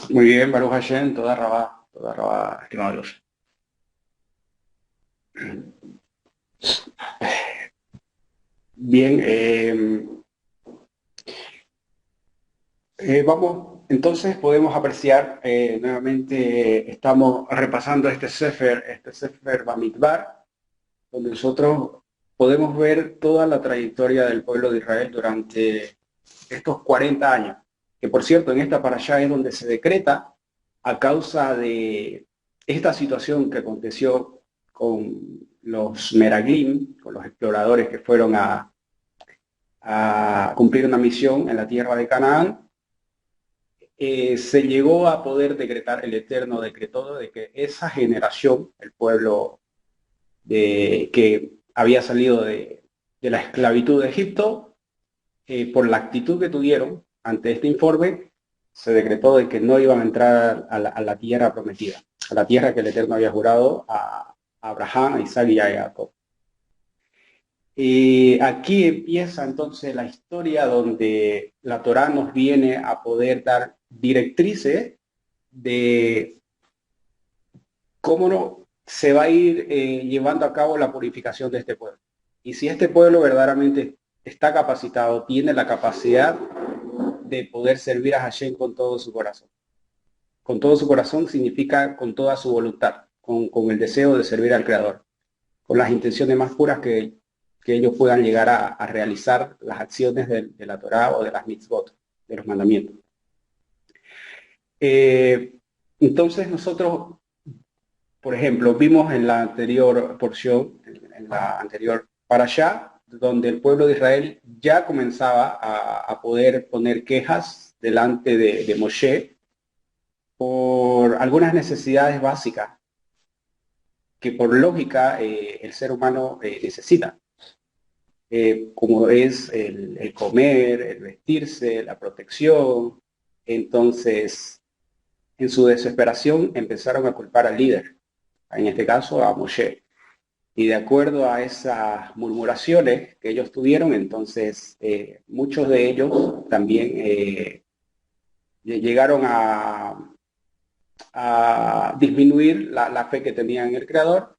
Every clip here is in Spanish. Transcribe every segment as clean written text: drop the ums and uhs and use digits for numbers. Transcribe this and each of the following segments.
Muy bien, Baruch Hashem, toda rabá, estimado Dios. Bien, vamos, entonces podemos apreciar, nuevamente estamos repasando este Sefer Bamidbar, donde nosotros podemos ver toda la trayectoria del pueblo de Israel durante estos 40 años, que por cierto en esta parashá es donde se decreta a causa de esta situación que aconteció con los Meraglim, con los exploradores que fueron a cumplir una misión en la tierra de Canaán. Se llegó a poder decretar, el Eterno decretó de que esa generación, el pueblo que había salido de la esclavitud de Egipto, por la actitud que tuvieron ante este informe, se decretó de que no iban a entrar a la tierra prometida, a la tierra que el Eterno había jurado a Abraham, a Isaac y a Jacob. Y aquí empieza entonces la historia donde la Torá nos viene a poder dar directrices de cómo no se va a ir llevando a cabo la purificación de este pueblo. Y si este pueblo verdaderamente está capacitado, tiene la capacidad de poder servir a Hashem con todo su corazón. Con todo su corazón significa con toda su voluntad, con el deseo de servir al Creador, con las intenciones más puras que ellos puedan llegar a realizar las acciones de la Torá o de las mitzvot, de los mandamientos. Eh, entonces nosotros, por ejemplo, vimos en la anterior porción, en la anterior parashá, donde el pueblo de Israel ya comenzaba a poder poner quejas delante de Moshe por algunas necesidades básicas que por lógica el ser humano necesita, como es el comer, el vestirse, la protección. Entonces, en su desesperación empezaron a culpar al líder, en este caso a Moshe. Y de acuerdo a esas murmuraciones que ellos tuvieron, entonces muchos de ellos también llegaron a disminuir la fe que tenían en el Creador.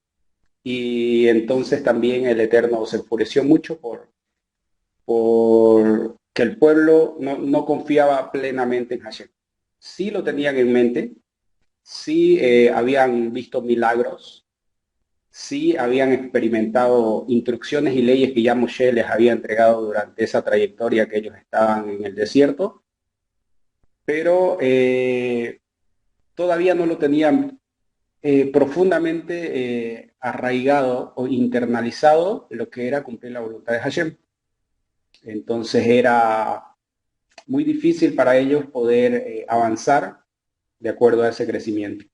Y entonces también el Eterno se enfureció mucho por que el pueblo no confiaba plenamente en Hashem. Sí lo tenían en mente, sí habían visto milagros, sí habían experimentado instrucciones y leyes que ya Moshe les había entregado durante esa trayectoria que ellos estaban en el desierto, pero todavía no lo tenían profundamente arraigado o internalizado lo que era cumplir la voluntad de Hashem. Entonces era muy difícil para ellos poder avanzar de acuerdo a ese crecimiento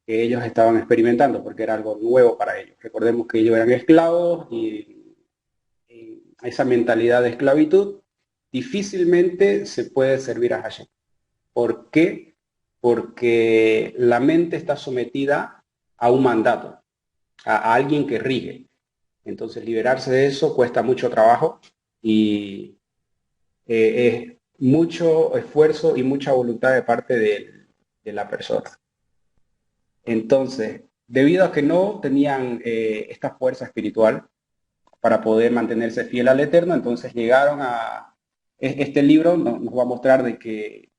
que ellos estaban experimentando, porque era algo nuevo para ellos. Recordemos que ellos eran esclavos y esa mentalidad de esclavitud difícilmente se puede servir a Hashem. ¿Por qué? Porque la mente está sometida a un mandato, a alguien que rige. Entonces liberarse de eso cuesta mucho trabajo y es mucho esfuerzo y mucha voluntad de parte de la persona. Entonces, debido a que no tenían esta fuerza espiritual para poder mantenerse fiel al Eterno, entonces llegaron a... Este libro nos va a mostrar de que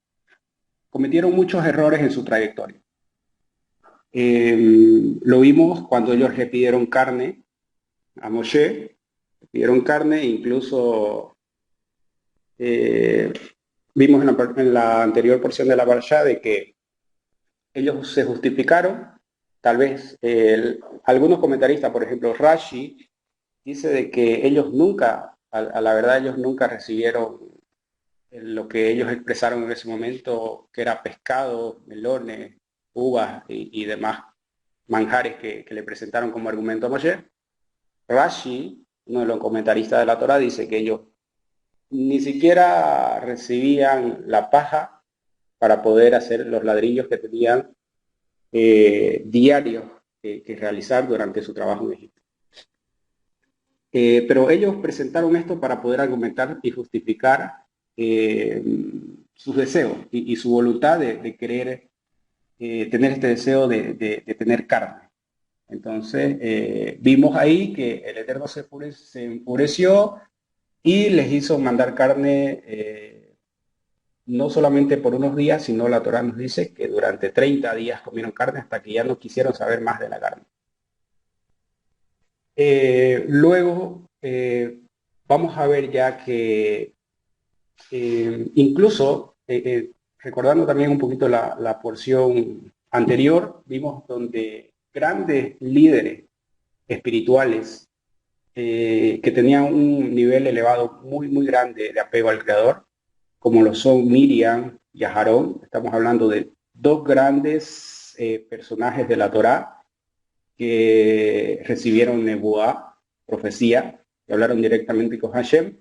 cometieron muchos errores en su trayectoria. Lo vimos cuando ellos le pidieron carne a Moshe, le pidieron carne, incluso eh, vimos en la anterior porción de la parashá de que ellos se justificaron, tal vez algunos comentaristas, por ejemplo Rashi, dice de que ellos nunca, a la verdad ellos nunca recibieron lo que ellos expresaron en ese momento, que era pescado, melones, uvas y demás manjares que le presentaron como argumento a Moshe. Rashi, uno de los comentaristas de la Torá, dice que ellos ni siquiera recibían la paja para poder hacer los ladrillos que tenían diarios que realizar durante su trabajo en Egipto. Pero ellos presentaron esto para poder argumentar y justificar sus deseos y su voluntad de querer tener este deseo de tener carne. Entonces, vimos ahí que el Eterno se enfureció y les hizo mandar carne no solamente por unos días, sino la Torá nos dice que durante 30 días comieron carne hasta que ya no quisieron saber más de la carne. Luego, vamos a ver ya que incluso, recordando también un poquito la porción anterior, vimos donde grandes líderes espirituales que tenían un nivel elevado muy, muy grande de apego al Creador, como lo son Miriam y Aarón. Estamos hablando de dos grandes personajes de la Torá que recibieron Nebuá, profecía, que hablaron directamente con Hashem.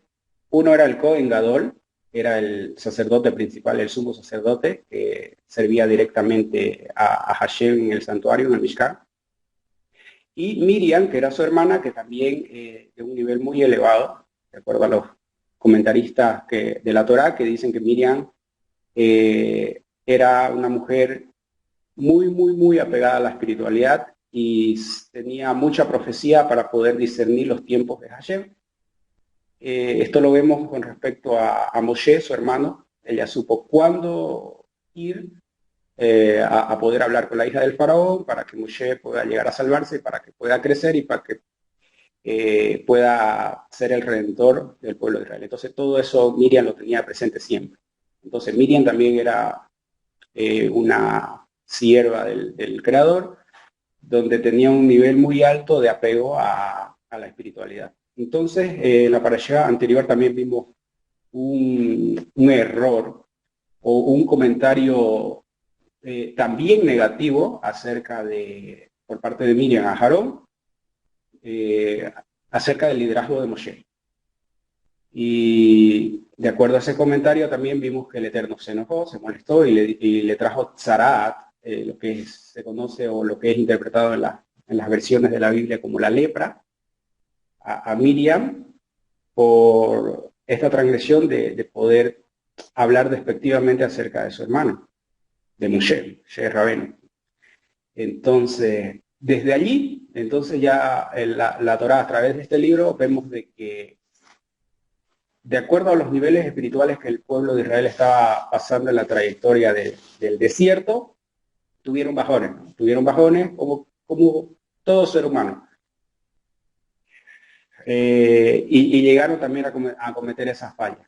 Uno era el Cohen Gadol, era el sacerdote principal, el sumo sacerdote, que servía directamente a Hashem en el santuario, en el Mishkan. Y Miriam, que era su hermana, que también de un nivel muy elevado, de acuerdo a los comentaristas de la Torá, que dicen que Miriam era una mujer muy, muy, muy apegada a la espiritualidad y tenía mucha profecía para poder discernir los tiempos de Hashem. Esto lo vemos con respecto a Moshe, su hermano. Ella supo cuándo ir a poder hablar con la hija del faraón para que Moshe pueda llegar a salvarse, para que pueda crecer y para que pueda ser el redentor del pueblo de Israel. Entonces todo eso Miriam lo tenía presente siempre. Entonces Miriam también era una sierva del Creador, donde tenía un nivel muy alto de apego a la espiritualidad. Entonces, en la parashá anterior también vimos un error o un comentario también negativo acerca por parte de Miriam a Aarón, acerca del liderazgo de Moshe. Y de acuerdo a ese comentario también vimos que el Eterno se enojó, se molestó y le trajo Tzaraat, lo que se conoce o lo que es interpretado en las versiones de la Biblia como la lepra, a Miriam por esta transgresión de poder hablar despectivamente acerca de su hermano, de Moshe Rabbeinu. Entonces, desde allí, entonces ya la Torá, a través de este libro, vemos de que de acuerdo a los niveles espirituales que el pueblo de Israel estaba pasando en la trayectoria del desierto, tuvieron bajones como todo ser humano. Y llegaron también a cometer esas fallas.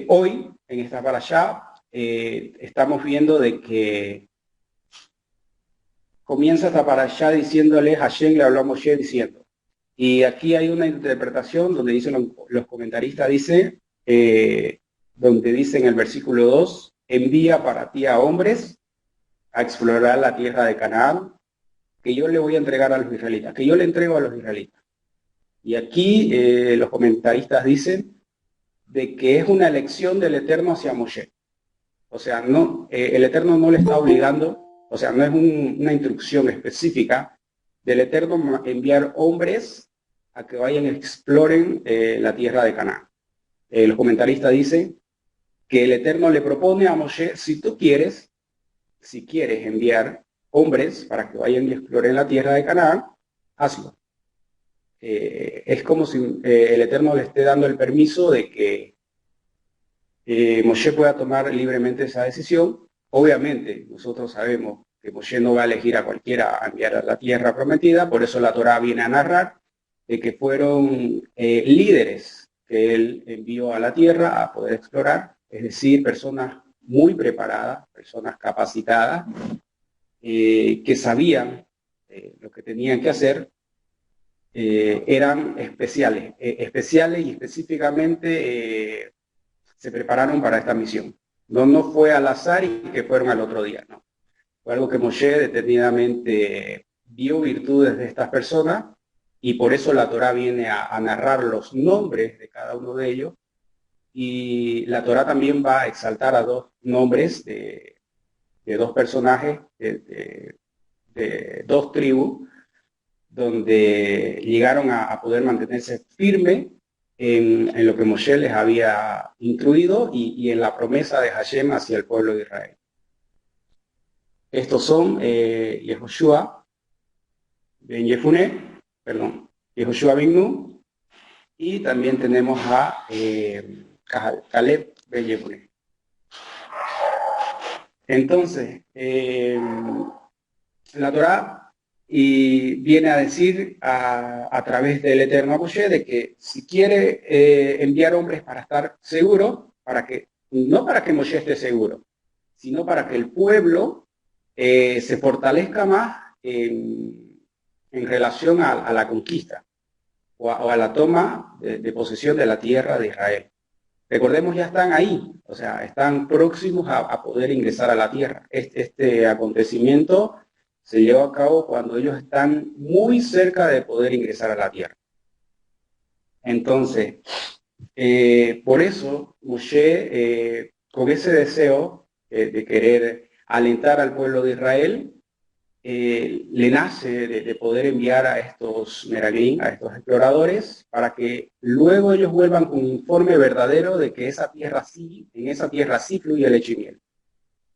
Hoy, en esta parashá, estamos viendo de que comienza esta parashá diciéndole, Hashem le habló a Moshe diciendo, y aquí hay una interpretación donde dicen los comentaristas, donde dice en el versículo 2, envía para ti a hombres a explorar la tierra de Canaán, que yo le voy a entregar a los israelitas, que yo le entrego a los israelitas. Y aquí los comentaristas dicen de que es una elección del Eterno hacia Moshe. O sea, no, el Eterno no le está obligando, o sea, no es una instrucción específica del Eterno enviar hombres a que vayan y exploren la tierra de Canaán. Los comentaristas dicen que el Eterno le propone a Moshe, si quieres enviar hombres para que vayan y exploren la tierra de Canaán, hazlo. Es como si el Eterno le esté dando el permiso de que Moshe pueda tomar libremente esa decisión. Obviamente, nosotros sabemos que Moshe no va a elegir a cualquiera a enviar a la tierra prometida, por eso la Torá viene a narrar de que fueron líderes que él envió a la tierra a poder explorar, es decir, personas muy preparadas, personas capacitadas, que sabían lo que tenían que hacer, eran especiales y específicamente se prepararon para esta misión. No fue al azar y que fueron al otro día, no. Fue algo que Moshe detenidamente vio virtudes de estas personas y por eso la Torá viene a narrar los nombres de cada uno de ellos y la Torá también va a exaltar a dos nombres de dos personajes de dos tribus donde llegaron a poder mantenerse firmes en lo que Moshe les había instruido y en la promesa de Hashem hacia el pueblo de Israel. Estos son Yehoshua ben Yefuné, perdón, Yehoshua ben Nun, y también tenemos a Caleb ben Yefuné. Entonces, la Torá viene a decir a través del Eterno a Moshe de que si quiere enviar hombres para estar seguro, no para que Moshe esté seguro, sino para que el pueblo se fortalezca más en relación a la conquista o a la toma de posesión de la tierra de Israel. Recordemos, ya están ahí, o sea, están próximos a poder ingresar a la tierra. Este acontecimiento se llevó a cabo cuando ellos están muy cerca de poder ingresar a la tierra. Entonces, por eso Moshe, con ese deseo de querer alentar al pueblo de Israel, le nace de poder enviar a estos meraglim, a estos exploradores, para que luego ellos vuelvan con un informe verdadero de que en esa tierra sí fluye leche y miel,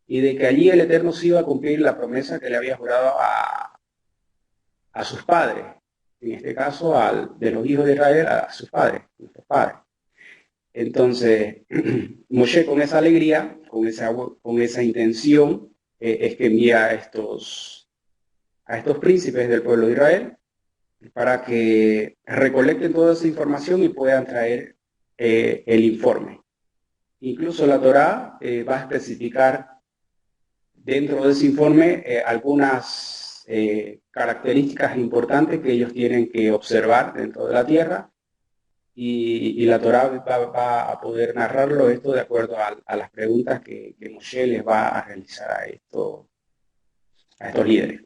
y de que allí el Eterno sí iba a cumplir la promesa que le había jurado a sus padres, en este caso de los hijos de Israel, a sus padres, nuestros padres. Entonces, Moshe, con esa alegría, con esa intención, es que envía a estos príncipes del pueblo de Israel para que recolecten toda esa información y puedan traer el informe. Incluso la Torá va a especificar dentro de ese informe algunas características importantes que ellos tienen que observar dentro de la tierra, y la Torá va a poder narrarlo esto de acuerdo a las preguntas que Moshe les va a realizar a estos líderes.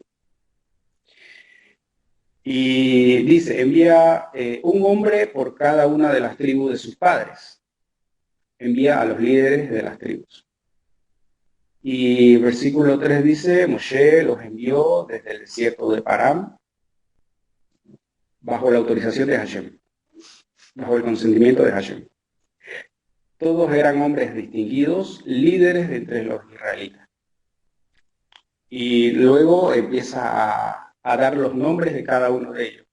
Y dice, envía un hombre por cada una de las tribus de sus padres. Envía a los líderes de las tribus. Y versículo 3 dice, Moshe los envió desde el desierto de Param, bajo la autorización de Hashem, bajo el consentimiento de Hashem. Todos eran hombres distinguidos, líderes de entre los israelitas. Y luego empieza a dar los nombres de cada uno de ellos.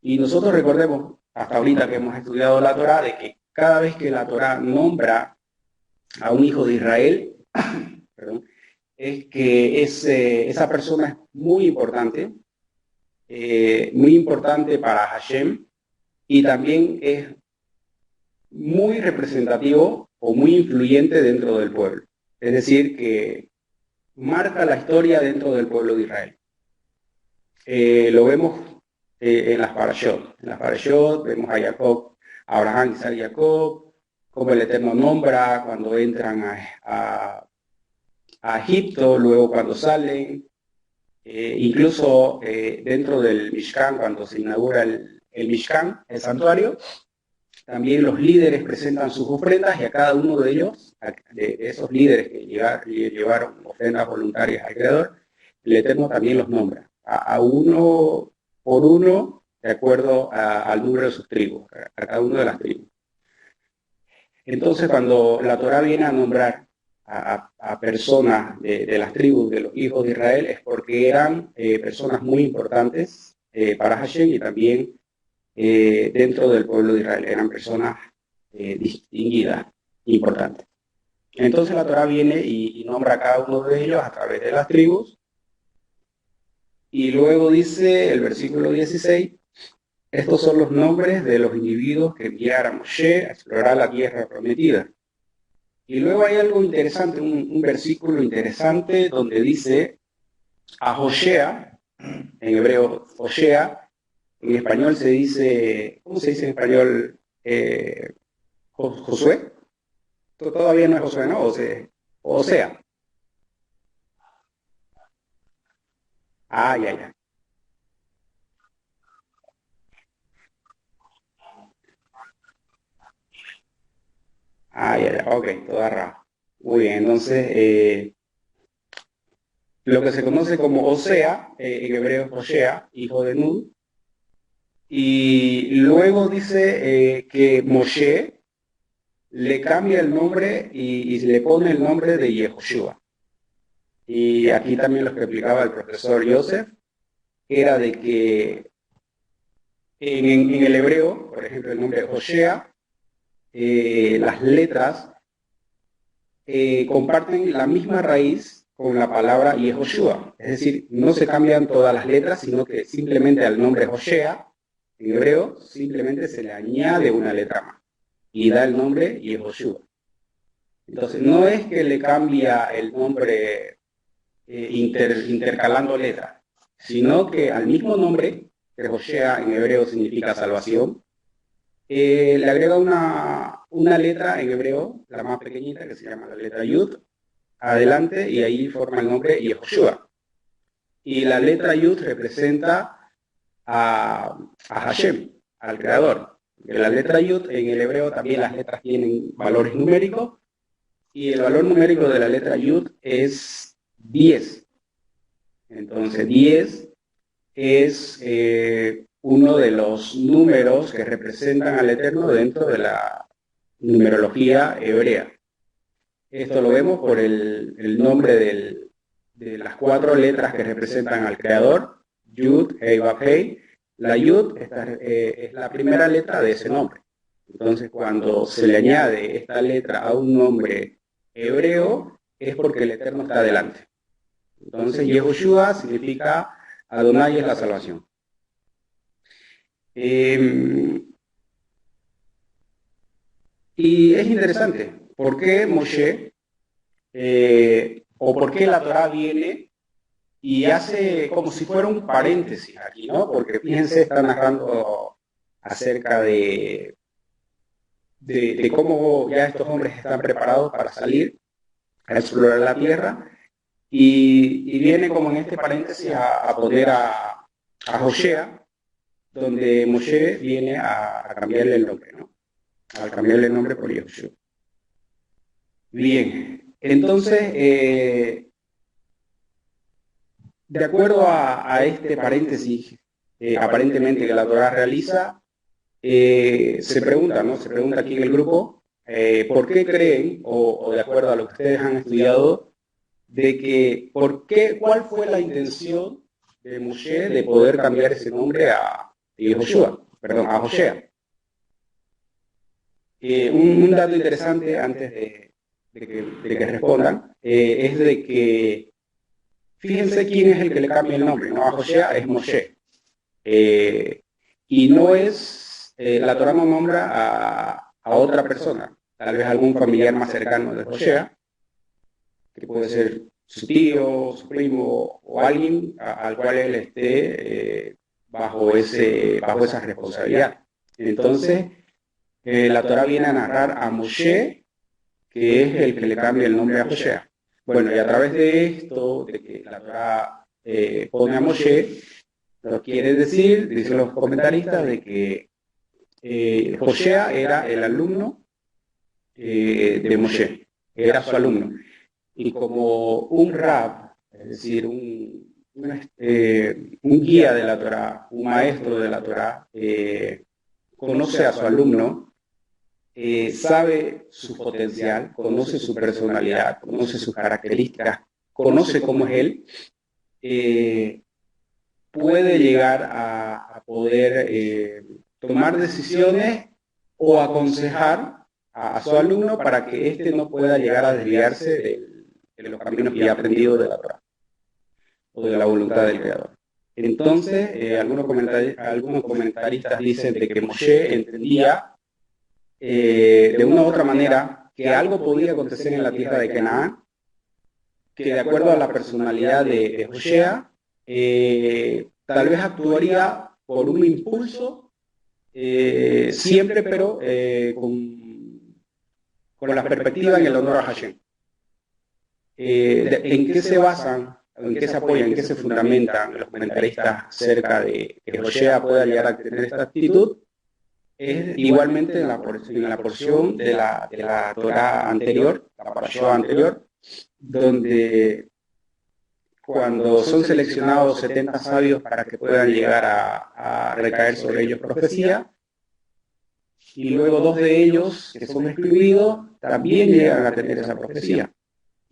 Y nosotros recordemos, hasta ahorita que hemos estudiado la Torá, de que cada vez que la Torá nombra a un hijo de Israel, perdón, es que esa persona es muy importante para Hashem, y también es muy representativo o muy influyente dentro del pueblo. Es decir, que marca la historia dentro del pueblo de Israel. Lo vemos en las parashot. En las parashot vemos a Jacob, a Abraham, Isaac y Jacob, como el Eterno nombra cuando entran a Egipto, luego cuando salen, incluso dentro del Mishkan, cuando se inaugura el Mishkan, el santuario, también los líderes presentan sus ofrendas, y a cada uno de ellos, de esos líderes que llevaron ofrendas voluntarias al Creador, el Eterno también los nombra, a uno por uno, de acuerdo al número de sus tribus, a cada una de las tribus. Entonces, cuando la Torá viene a nombrar a personas de las tribus de los hijos de Israel, es porque eran personas muy importantes para Hashem, y también dentro del pueblo de Israel eran personas distinguidas, importantes. Entonces la Torá viene y nombra a cada uno de ellos a través de las tribus, y luego dice el versículo 16, estos son los nombres de los individuos que enviara Moshe a explorar la tierra prometida. Y luego hay algo interesante, un versículo interesante donde dice a Joshea, en hebreo Joshea, en español se dice, ¿cómo se dice en español? Josué. Todavía no es Josué, ¿no? O sea. Ah, ya. Ah, ya, ok, toda rara. Muy bien, entonces, lo que se conoce como Osea, en hebreo Joshea, hijo de Nun, y luego dice que Moshe le cambia el nombre y le pone el nombre de Yehoshua. y aquí también lo que explicaba el profesor Joseph, era de que en el hebreo, por ejemplo, el nombre Hoshea, las letras comparten la misma raíz con la palabra Yehoshua. Es decir, no se cambian todas las letras, sino que simplemente al nombre Hoshea, en hebreo, simplemente se le añade una letra más y da el nombre Yehoshua. Entonces, no es que le cambia el nombre intercalando letras, sino que al mismo nombre, que Hoshea en hebreo significa salvación, le agrega una letra en hebreo, la más pequeñita, que se llama la letra Yud, adelante, y ahí forma el nombre Yehoshua. Y la letra Yud representa a Hashem, al Creador. La letra Yud en el hebreo también las letras tienen valores numéricos, y el valor numérico de la letra Yud es 10. Entonces 10 es uno de los números que representan al Eterno dentro de la numerología hebrea. Esto lo vemos por el nombre de las 4 letras que representan al Creador, Yud, Hei, Vav, Hei. La Yud es la primera letra de ese nombre. Entonces, cuando se le añade esta letra a un nombre hebreo, es porque el Eterno está adelante. Entonces, Yehoshua significa Adonai es la salvación. Y es interesante, ¿por qué Moshe o por qué la Torah viene y hace como si fuera un paréntesis aquí, ¿no? Porque fíjense, está narrando acerca de cómo ya estos hombres están preparados para salir a explorar la tierra y viene como en este paréntesis a poner a Hoshea, donde Moshe viene a cambiarle el nombre, ¿no? Al cambiarle el nombre por Yehoshua. Bien, entonces, de acuerdo a este paréntesis, aparentemente que la Torah realiza, se pregunta, ¿no? Se pregunta aquí en el grupo, ¿por qué creen, o de acuerdo a lo que ustedes han estudiado, de que, cuál fue la intención de Moshe de poder cambiar ese nombre a Yehoshua, perdón, a Hoshea? Un dato interesante antes de que respondan es de que fíjense quién es el que le cambia el nombre, ¿no? A Hoshea es Moshe. Y no es, la Torah no nombra a otra persona, tal vez algún familiar más cercano de Hoshea, que puede ser su tío, su primo o alguien al cual él esté bajo esa responsabilidad. Entonces, la Torah viene a narrar a Moshe, que es el que le cambia el nombre a Hoshea. Bueno, y a través de esto, de que la Torah pone a Moshe, lo quiere decir, dicen los comentaristas, de que Hoshea era el alumno de Moshe, era su alumno. Y como un rab, es decir, un guía de la Torah, un maestro de la Torah, conoce a su alumno, sabe su potencial, conoce su personalidad, conoce sus características, conoce cómo es él, puede llegar a poder tomar decisiones o aconsejar a su alumno para que éste no pueda llegar a desviarse de los caminos que ha aprendido de la Torah o de la voluntad del Creador. Entonces, algunos comentaristas dicen de que Moshe entendía de una u otra manera que algo podía acontecer en la tierra de Canaán, que de acuerdo a la personalidad de Hoshea, tal vez actuaría por un impulso, siempre pero con la perspectiva en el honor a Hashem. ¿En qué se basan, en qué se apoyan, en qué se fundamentan los comentaristas acerca de que Hoshea pueda llegar a tener esta actitud? Es igualmente en la porción de la Torah anterior, la parashá anterior, donde cuando son seleccionados 70 sabios para que puedan llegar a recaer sobre ellos profecía, y luego 2 de ellos que son excluidos también llegan a tener esa profecía.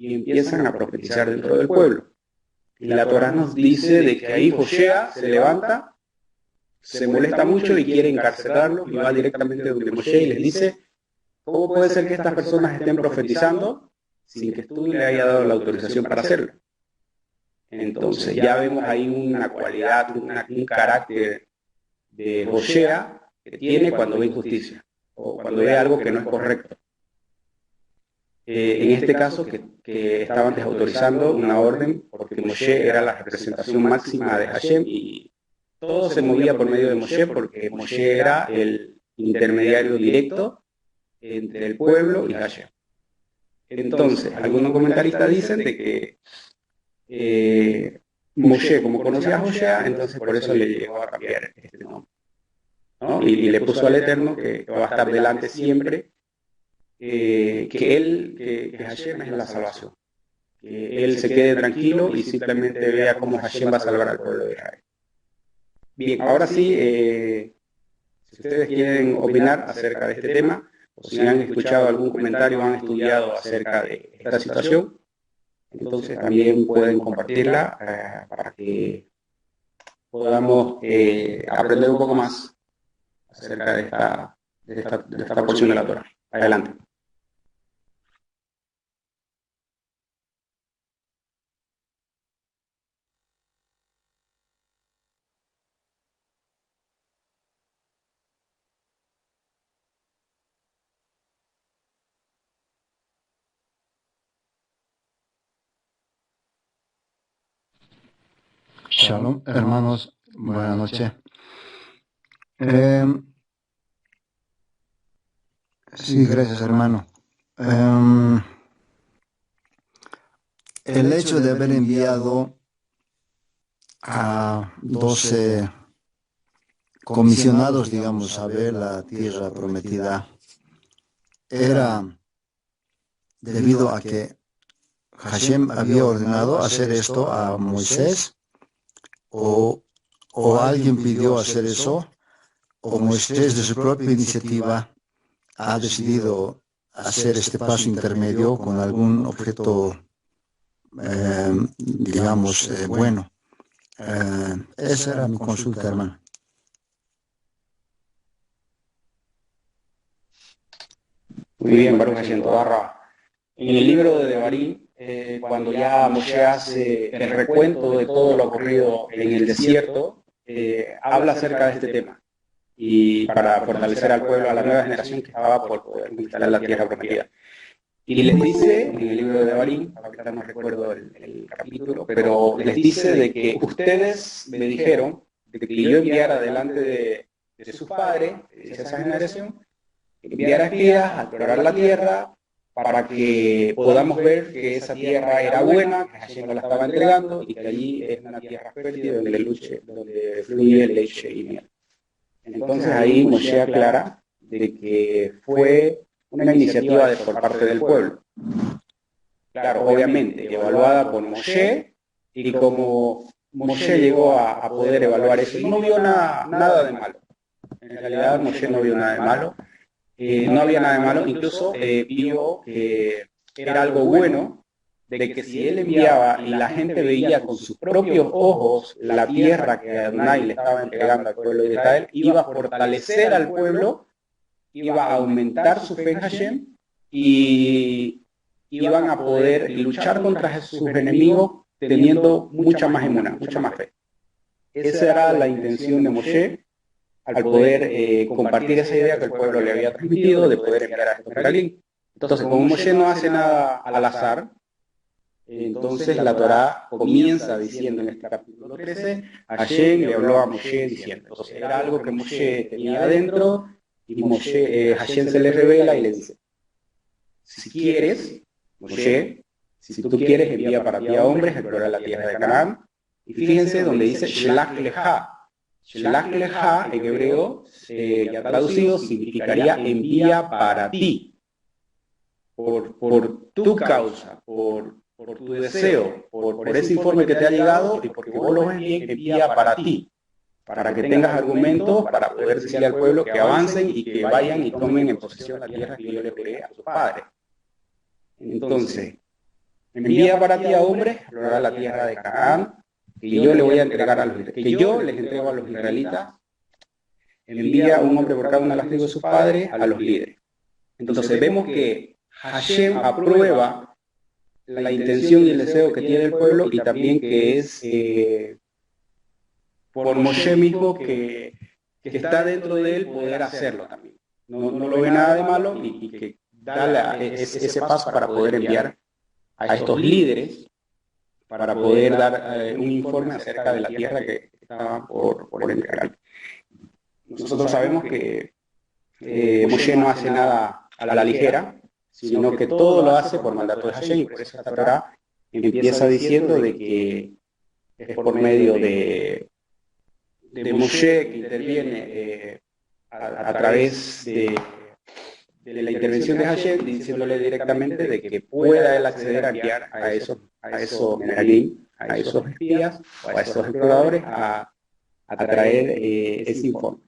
y empiezan a profetizar dentro del pueblo. Y la Torá nos dice de que ahí Hoshea se levanta, se molesta mucho y quiere encarcelarlo y va directamente donde Moshe y les dice: ¿cómo puede ser que estas personas estén profetizando sin que tú le hayas dado la autorización para hacerlo? Entonces ya vemos ahí una cualidad, un carácter de Hoshea que tiene cuando ve injusticia o cuando ve algo que no es correcto. En este caso, que estaban desautorizando una orden porque Moshe era la representación máxima de Hashem y todo se movía por medio de Moshe porque Moshe era el intermediario directo entre el pueblo y Hashem. Entonces, algunos comentaristas dicen de que Moshe, como conocía a Hoshea, entonces por eso le llegó a cambiar este nombre, ¿no? Y le puso al Eterno que va a estar delante siempre, que Hashem es la salvación, que él se quede tranquilo y simplemente vea cómo Hashem va a salvar al pueblo de Israel. Bien, ahora sí, si ustedes quieren opinar acerca de este tema, o si han escuchado algún comentario o han estudiado acerca de esta situación, entonces también pueden compartirla para que podamos aprender un poco más acerca de esta porción de la Torá. Adelante. Shalom, hermanos, buenas noches. Sí, gracias, hermano. El hecho de haber enviado a 12 comisionados, digamos, a ver la tierra prometida, era debido a que Hashem había ordenado hacer esto a Moisés, o alguien pidió hacer eso, o Moisés de su propia iniciativa ha decidido hacer este paso intermedio con algún objeto, digamos, bueno. Esa era mi consulta, hermano. Muy bien, Baruch Hashem Todarra. En el libro de Devarim, cuando ya Moshe hace el recuento de todo lo ocurrido en el desierto, habla acerca de este tema y para fortalecer al pueblo, a la nueva generación que estaba por poder conquistar la tierra prometida. Y les dice, en el libro de Devarim, ahorita no recuerdo el capítulo, pero les dice de que ustedes me dijeron de que yo enviara delante de sus padres, de esa generación, enviara espías a explorar la tierra para que podamos ver que esa tierra era buena, que Hashem nos la estaba entregando y que allí es una tierra fértil donde fluye leche y miel. Entonces ahí Moshe aclara de que fue una iniciativa por parte del pueblo. Claro, obviamente, evaluada por Moshe, y como Moshe llegó a poder evaluar eso, no vio nada de malo. En realidad Moshe no vio nada de malo. No había nada de malo, incluso vio que era algo bueno de que si él enviaba y la gente veía con sus propios ojos la tierra que Adonai le estaba entregando al pueblo de Israel, iba a fortalecer al pueblo, iba a aumentar su fe en Hashem y iban a poder luchar contra sus enemigos teniendo mucha más emuná, mucha más fe. Esa era la intención de Moshe al poder compartir esa idea que el pueblo le había transmitido de poder enviar a estos regalín. Entonces, como Moshe no hace nada al azar, entonces la Torá comienza diciendo en este capítulo 13, Hashem le habló a Moshe diciendo. Entonces era algo que Moshe tenía adentro y Hashem se le revela y le dice, si quieres, Moshe, si tú quieres, envía para ti a hombres a explorar la tierra de Canaán. Y fíjense donde dice Shlach Lecha. Shlach Lecha en hebreo, ya traducido, significaría envía para ti, por tu causa, por tu deseo, por ese informe que te ha llegado y porque vos lo ves bien, envía para ti, para que tengas argumentos para poder decirle al pueblo que avancen y que vayan y tomen en posesión la tierra que yo le juré a sus padres. Entonces, envía para ti a hombres a explorar la tierra de Canaán, que yo le voy a entregar a los israelitas, que yo les entrego a los israelitas, envía un hombre por cada una de las tribus de sus padres a los líderes. Entonces vemos que Hashem aprueba la intención y el deseo que tiene el pueblo y también que es por Moshe mismo que está dentro de él poder hacerlo también. No lo ve nada de malo y que da ese paso para poder enviar a estos líderes para poder dar un informe acerca de la tierra que estaba por entregar. Nosotros sabemos que Moshe no hace nada a la ligera, sino que todo lo hace por mandato de Hashem, y por eso esta Torá empieza diciendo de que es por medio de Moshe que interviene a través de la intervención de Hashem, diciéndole directamente de que pueda él acceder a enviar a esos Meraglim, a esos espías o a esos exploradores a traer ese informe.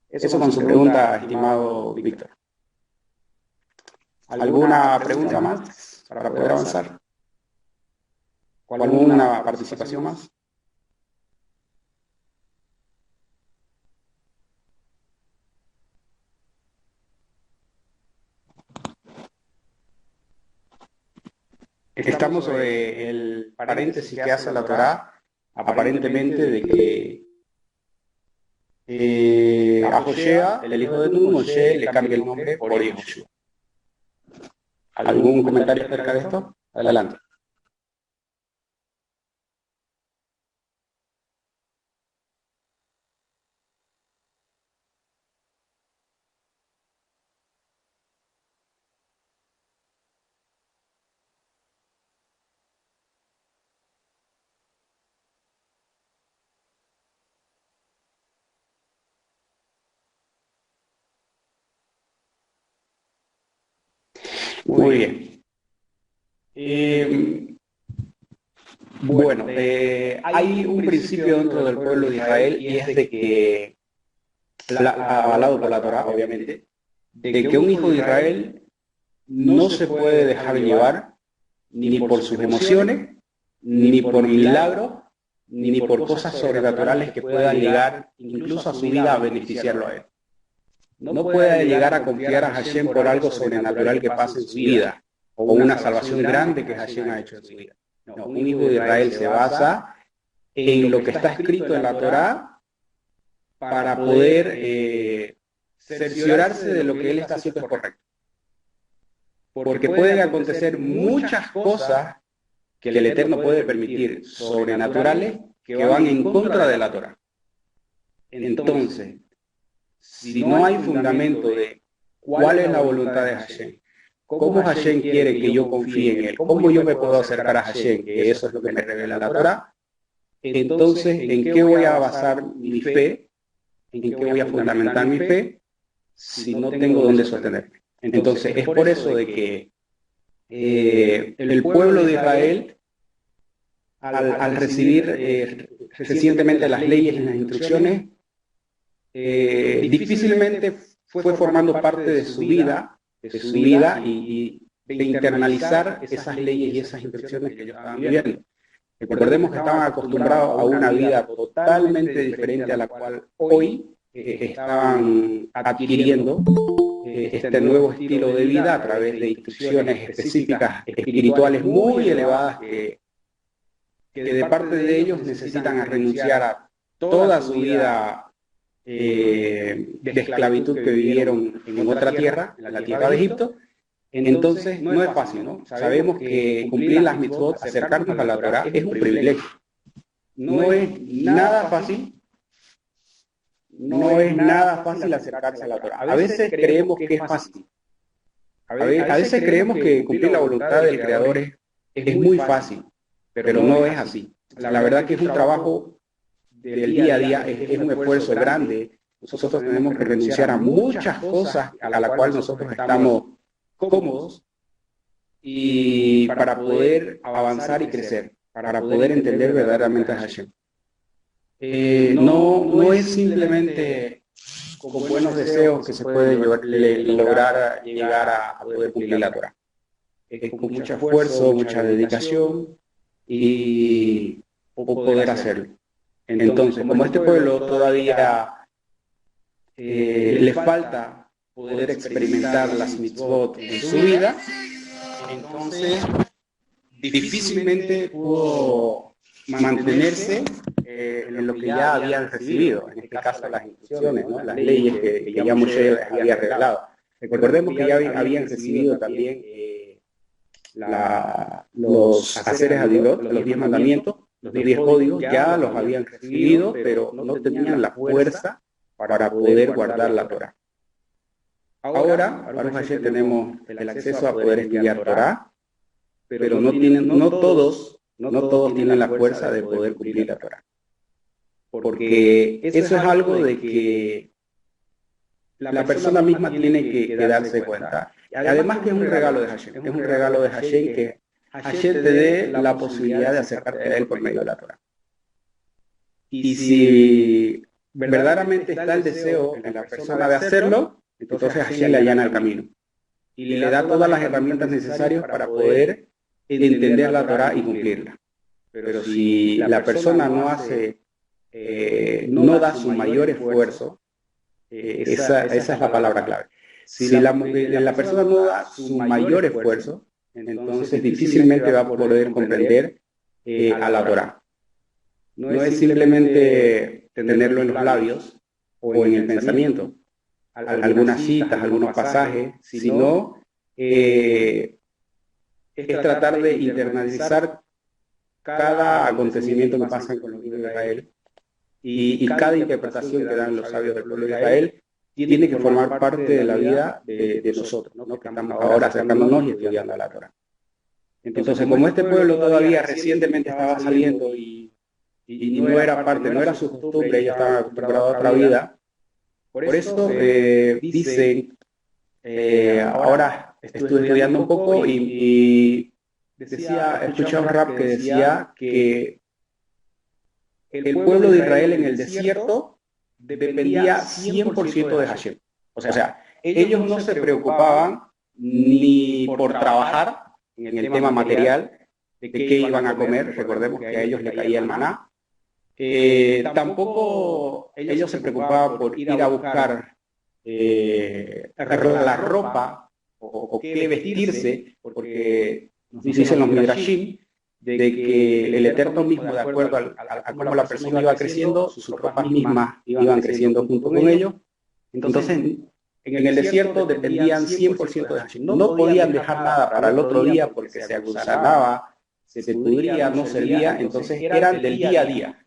Eso con su pregunta, estimado Víctor. ¿Alguna pregunta más para poder avanzar? ¿O alguna participación más? Estamos sobre el paréntesis que hace la Torá, aparentemente de que a Joshua, el hijo de Nun, Moshe le cambia el nombre por Yehoshua. ¿Algún comentario acerca de esto? Adelante. Muy bien. Bueno, hay un principio dentro del pueblo de Israel y es de que, avalado por la Torá, obviamente, de que un hijo de Israel no se puede dejar llevar ni por sus emociones, ni por milagros, ni por cosas sobrenaturales que puedan llegar incluso a su vida a beneficiarlo a él. No puede llegar a confiar a Hashem por algo sobrenatural que pase en su vida, o una salvación grande que Hashem ha hecho en su vida. No, un hijo de Israel se basa en lo que está escrito en la Torá para poder cerciorarse de lo que él está haciendo es correcto. Porque pueden acontecer muchas cosas que el Eterno puede permitir, sobrenaturales, que van en contra de la Torá. Entonces, si no hay fundamento de cuál es la voluntad de Hashem, cómo Hashem quiere que yo confíe en él, cómo yo me puedo acercar a Hashem, que eso es lo que me revela la Torá, entonces, ¿en qué voy a basar mi fe? ¿En qué voy a fundamentar mi fe si no tengo dónde sostenerme? Entonces, es por eso de que el pueblo de Israel, al recibir recientemente las leyes y las instrucciones, difícilmente fue formando parte de su vida y de internalizar esas leyes y esas instrucciones que ellos estaban viviendo. Recordemos que estaban acostumbrados a una vida totalmente diferente a la cual hoy estaban adquiriendo este nuevo estilo de vida a través de instrucciones específicas, espirituales muy elevadas que de parte de ellos necesitan renunciar a toda su vida de esclavitud que vivieron en otra tierra, en la tierra de Egipto. Entonces no es fácil, ¿no? Sabemos que cumplir las mitzvot, acercarnos a la Torá, es un privilegio. No es nada fácil. No es nada fácil acercarse a la Torá. A veces creemos que es fácil. A veces creemos que cumplir la voluntad del Creador es muy fácil, pero no es así. La verdad que es un trabajo del día a día, es un esfuerzo grande. Nosotros tenemos que renunciar a muchas cosas a las cuales nosotros estamos cómodos y para poder avanzar y crecer, para poder entender verdaderamente a Hashem. No es simplemente con buenos deseos que se puede lograr llegar a poder cumplir la Torah. es con mucho esfuerzo, mucha dedicación y poder hacerlo. Entonces, como este pueblo todavía le falta poder experimentar las mitzvot en su vida, entonces difícilmente pudo mantenerse en lo que ya habían recibido, en este caso las instrucciones, ¿no? Las leyes que ya Moshe les había revelado. Recordemos que ya habían recibido también los haceres a Dios, los 10 mandamientos, los 10 códigos, ya los habían recibido, pero no tenían la fuerza para poder guardar la Torah. Ahora, Baruch Hashem, tenemos el acceso a poder estudiar Torah, pero no todos tienen la fuerza de poder cumplir la Torah. Porque eso es algo de que la persona misma tiene que darse cuenta. Además que es un regalo de Hashem, es un regalo de Hashem que Hashem te dé la posibilidad de acercarte a Él por medio de la Torah. Y si verdaderamente está el deseo en la persona de hacerlo, entonces Hashem le allana el camino y le da todas las herramientas necesarias para poder entender la Torah y cumplirla. Pero si la persona no hace, no da su mayor esfuerzo, esa es la palabra clave. Si la persona no da su mayor esfuerzo, entonces difícilmente va a poder comprender a la Torah. No es simplemente tenerlo en los labios o en el pensamiento, algunas citas, algunos pasajes, sino es tratar de internalizar cada acontecimiento que pasa con los hijos de Israel y cada interpretación que dan los sabios del pueblo de Israel tiene que formar parte de la vida de nosotros, ¿no? Que estamos ahora acercándonos y estudiando la Torah. Entonces, como este pueblo todavía recientemente estaba saliendo y no era parte, no era su costumbre, ellos estaban acostumbrados a otra vida, por eso dicen, ahora estuve estudiando un poco y escuché un rap que decía que el pueblo de Israel en el desierto dependía 100% de Hashem. O sea, ellos no se preocupaban ni por trabajar en el tema material, de qué iban a comer, recordemos que a ellos les caía el maná. Tampoco ellos se preocupaban por ir a buscar la ropa o qué vestirse, porque nos dicen los Midrashim de que el Eterno mismo, de acuerdo a cómo la persona iba creciendo, sus ropas mismas iban creciendo junto con ellos. Entonces, en el desierto dependían 100% de Hashem. No podían dejar nada para el otro día porque se aguzanaba, se pudría, no servía, entonces eran del día a día.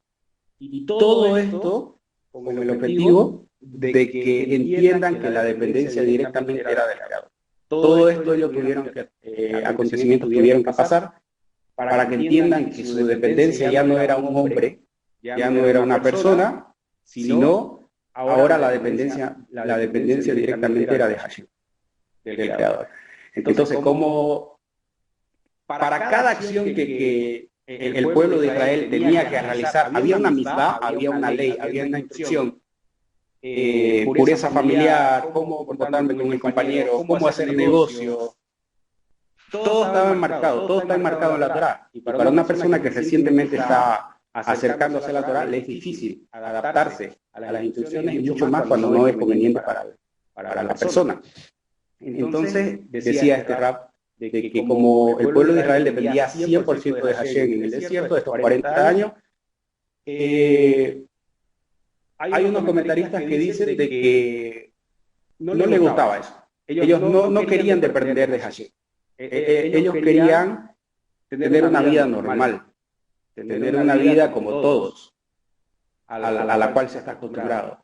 Y todo esto con el objetivo de que entiendan que la dependencia directamente era del Creador. Todo esto ellos tuvieron que, acontecimientos tuvieron que pasar para que entiendan que su dependencia ya no era un hombre, ya no era una persona, sino ahora la dependencia directamente era de Hashem, del Creador. Entonces, como para cada acción que el pueblo de Israel tenía que realizar, había una mitzvah, había una ley, había una instrucción, pureza familiar, cómo comportarme con mi compañero, cómo hacer negocio. Todo estaba enmarcado, todo está enmarcado en la Torah. Y para una persona que recientemente está acercándose a la Torah, le es difícil adaptarse a las instrucciones y mucho más cuando no es conveniente para la persona. Entonces, decía este rap, de que como el pueblo de Israel dependía 100% de Hashem en el desierto de estos 40 años, hay unos comentaristas que dicen de que no les gustaba eso. Ellos no querían depender de Hashem. Ellos querían tener una vida normal, tener una vida como todos, a la cual se está acostumbrado.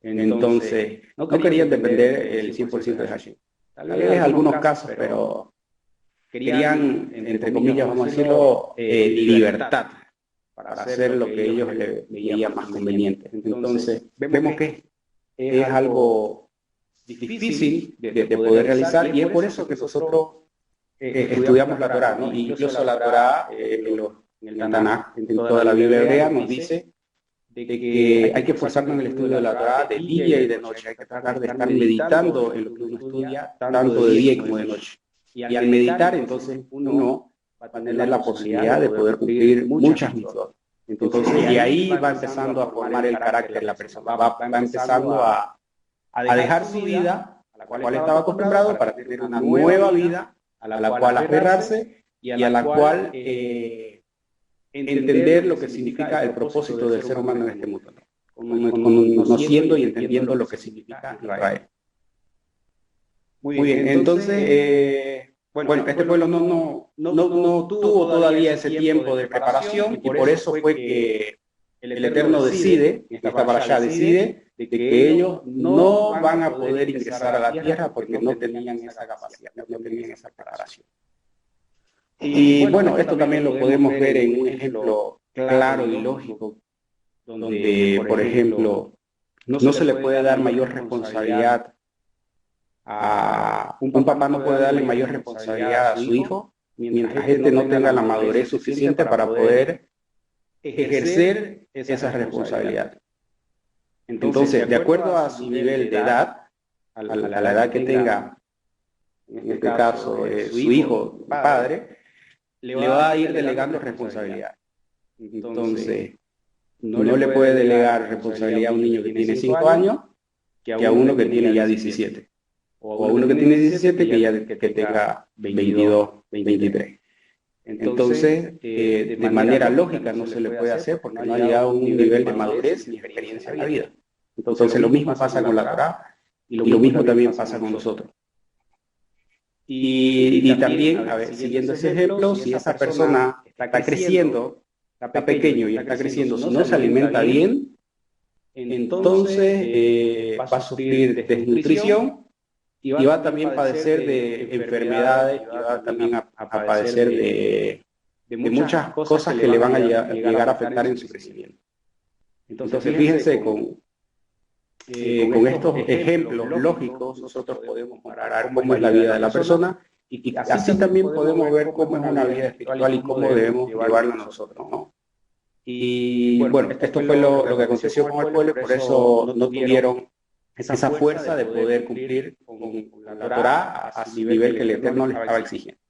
Entonces, no querían depender el 100% de Hashem. Tal vez algunos casos, pero querían, entre comillas, vamos a decirlo, libertad para hacer lo que ellos le veían más conveniente. Entonces, vemos que es algo difícil de poder realizar y es por eso que nosotros estudiamos la Torah, ¿no? Incluso la Torah, en el Tanaj, en toda la Biblia hebrea, nos dice de que hay que esforzarnos en el estudio de la Torah de día y de noche. Hay que tratar de estar meditando en lo que uno estudia, tanto de día como de noche. Y al meditar, entonces, uno va a tener la posibilidad de poder cumplir muchas mitzvot. Entonces, y ahí va empezando a formar el carácter de la persona, va empezando a dejar su vida, a la cual estaba acostumbrado, para tener una nueva vida, a la cual aferrarse y a la cual entender lo que significa el propósito del ser humano en este mundo, conociendo y entendiendo lo que significa Israel. Muy bien, entonces, bueno, este pueblo no tuvo todavía ese tiempo de preparación, y por eso fue que el Eterno decide, esta para allá decide, de que ellos no van a poder ingresar a la tierra porque no tenían esa capacidad, no tenían esa preparación. Y bueno, esto también lo podemos ver en un ejemplo claro y lógico, donde, por ejemplo, no se le puede dar mayor responsabilidad un papá no puede darle mayor responsabilidad a su hijo mientras éste no tenga la madurez suficiente para poder ejercer esa responsabilidad. Entonces, de acuerdo a su nivel de edad, a la edad que tenga, en este caso, su hijo, padre, le va a ir delegando responsabilidad. Entonces, no le puede delegar responsabilidad a un niño que tiene 5 años que a uno que tiene ya 17. O a uno que tiene 17 que tenga 22, 23. Entonces, de manera lógica no se le puede hacer porque no ha llegado a un nivel de madurez ni experiencia en la vida. Entonces, lo mismo pasa con la Torá y lo mismo también pasa con nosotros. Y también, a ver, siguiendo ese ejemplo, si esa persona está creciendo, está pequeño y está creciendo, si no se alimenta bien, entonces va a sufrir desnutrición y va también a padecer de enfermedades, y va también a padecer de muchas cosas que le van a llegar a afectar en su crecimiento. Entonces, fíjense, con estos ejemplos lógicos, nosotros podemos comparar cómo es la vida de la persona, y así también podemos ver cómo es una vida espiritual y cómo debemos llevarla nosotros, ¿no? Y bueno, esto fue lo que aconteció con el pueblo, y por eso no tuvieron esa fuerza de poder cumplir con la Torá a su nivel que el Eterno les estaba exigiendo.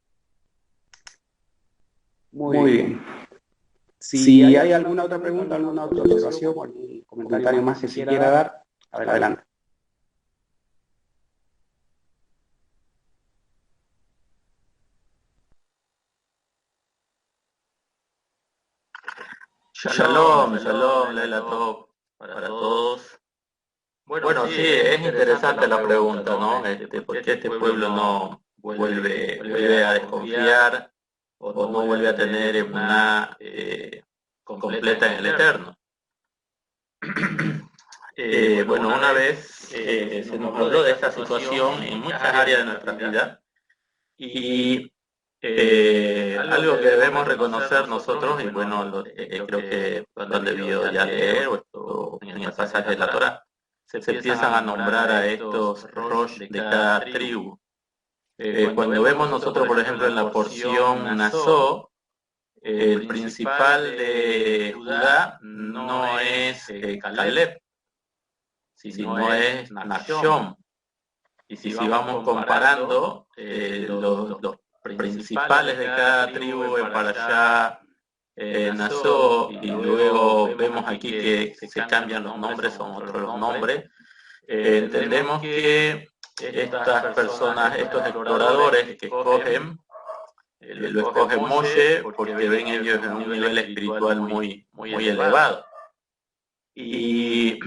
Muy bien. Si hay alguna otra pregunta, alguna otra observación o algún comentario más que se quiera dar, adelante. Shalom, shalom, Leila Tov, para todos. Bueno, sí, es interesante la pregunta, ¿no? ¿Por qué este pueblo no vuelve a desconfiar o no vuelve a tener una completa en el Eterno? Bueno, una vez se nos habló de esta situación en muchas áreas de nuestra vida, y algo que debemos reconocer nosotros, y bueno, creo que lo han debido ya leer o en el pasaje de la Torá, se empiezan a nombrar a estos rosh de cada tribu. Cuando vemos nosotros, por ejemplo, en la porción Nazó, el principal de Judá no es Caleb, sino es Nachshon. Y si vamos comparando los principales de cada tribu en Parashá Nazó, y luego vemos aquí que se cambian los nombres, son otros los nombres, entendemos que estas personas, estos exploradores que escogen, lo escogen Moshe porque ven ellos en un nivel espiritual muy elevado. Y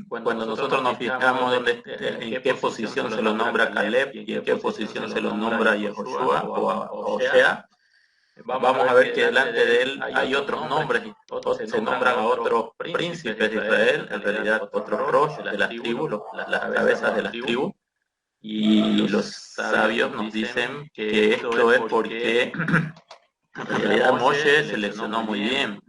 cuando nosotros nos fijamos en qué posición se lo nombra a Caleb y en qué posición se lo nombra a Yehoshua o a Osea, vamos a ver que delante de él hay otros nombres, se nombran a otros príncipes de Israel, en realidad otros rosh de las tribus, las cabezas de las tribus, y los sabios nos dicen que esto es porque en realidad Moshe seleccionó muy bien.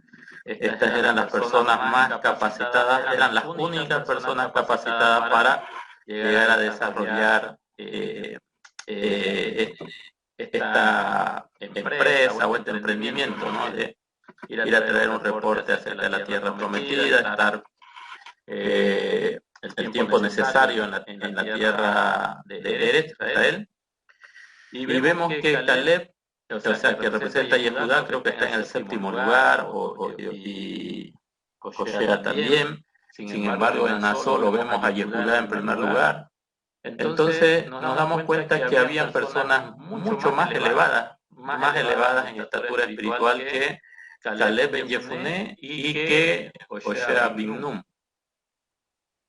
Estas eran las personas más capacitadas, eran las únicas personas capacitadas para llegar a desarrollar esta empresa o este emprendimiento, ¿no? De ir a traer un reporte acerca de la tierra prometida, estar el tiempo necesario en la tierra de Eretz, Israel. Y vemos que Caleb, o sea, que representa a Yehudá, creo que está en el séptimo lugar, y Hoshea también. Sin embargo, en Nazó lo vemos a Yehudá en primer lugar. Entonces nos damos cuenta que habían personas mucho más elevadas en estatura espiritual que Caleb ben Yefuné y que Hoshea bin Nun.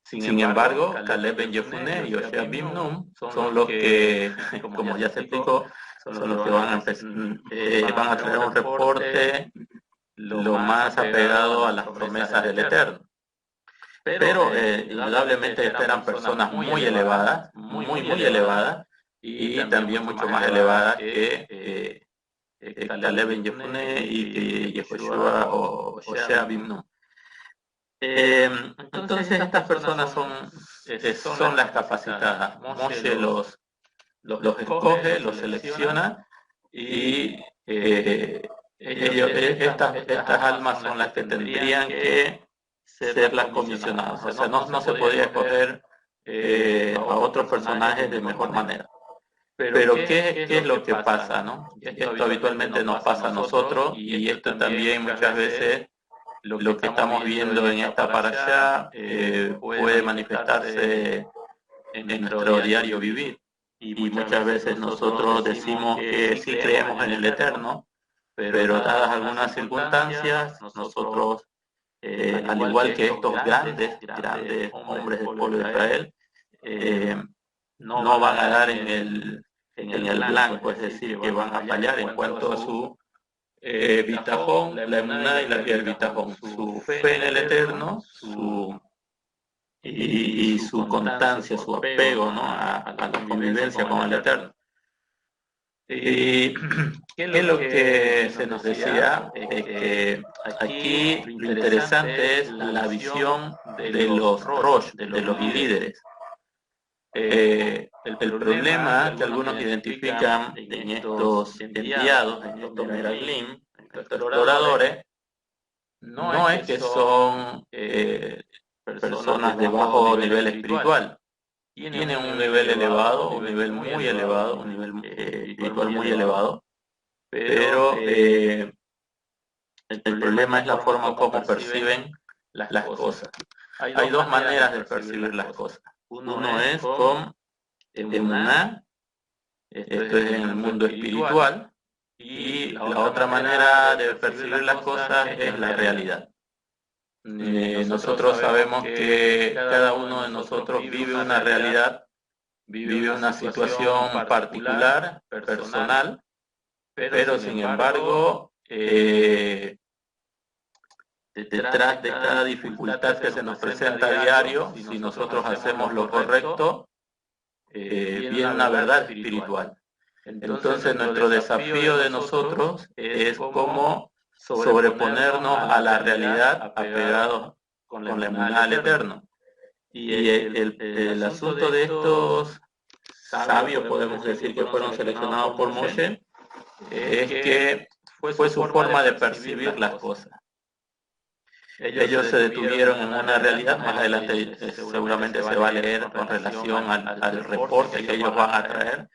Sin embargo, Caleb ben Yefuné y Hoshea bin Nun son los que, como ya se explicó, son los que van a traer un reporte lo más apegado a las promesas del Eterno. Pero indudablemente eran personas muy elevadas, muy elevadas, y también mucho más elevadas que Caleb ben Yefuné y que Yehoshua o Hoshea bin Nun. Entonces estas personas son las capacitadas. Moshe los escoge, los selecciona, y estas almas son las que tendrían que ser las comisionadas. O sea, no se podía escoger a otros personajes de mejor manera. Pero ¿qué es lo que pasa, no? Esto habitualmente nos pasa a nosotros, y esto también muchas veces lo que estamos viendo en esta parashá puede manifestarse en nuestro diario vivir. Y muchas veces nosotros decimos que sí creemos en el Eterno, pero dadas algunas circunstancias, nosotros, al igual que estos grandes hombres del pueblo de Israel, no van a dar en el blanco, es decir, que van a fallar en cuanto a su bitajón, la emuná y el bitajón, su fe en el Eterno, y su constancia, su apego, ¿no?, a la convivencia con el Eterno. Y ¿qué es lo que se nos decía? Que aquí lo interesante es la visión de los rosh, de los líderes. El problema que algunos identifican en estos enviados, en estos meraglim, en estos exploradores, no es que son personas de bajo nivel espiritual. Tienen un nivel elevado, un nivel muy elevado, un nivel espiritual muy elevado, pero el problema es la forma como perciben las cosas. Hay dos maneras de percibir las cosas. Uno es con emuná, esto es en el mundo espiritual, y la otra manera de percibir las cosas es la realidad. Nosotros sabemos que cada uno de nosotros vive una realidad, vive una situación particular, personal, pero sin embargo, detrás de cada dificultad que se nos presenta a diario, si nosotros hacemos lo correcto, viene una verdad espiritual. Entonces nuestro desafío de nosotros es cómo sobreponernos a la realidad apegados con la emuná al Eterno. Y el asunto de estos sabios, podemos decir, que fueron seleccionados por Moshe, es que fue su forma de percibir las cosas. Ellos se detuvieron en una realidad, más adelante seguramente se va a leer con relación al reporte que ellos van a traer,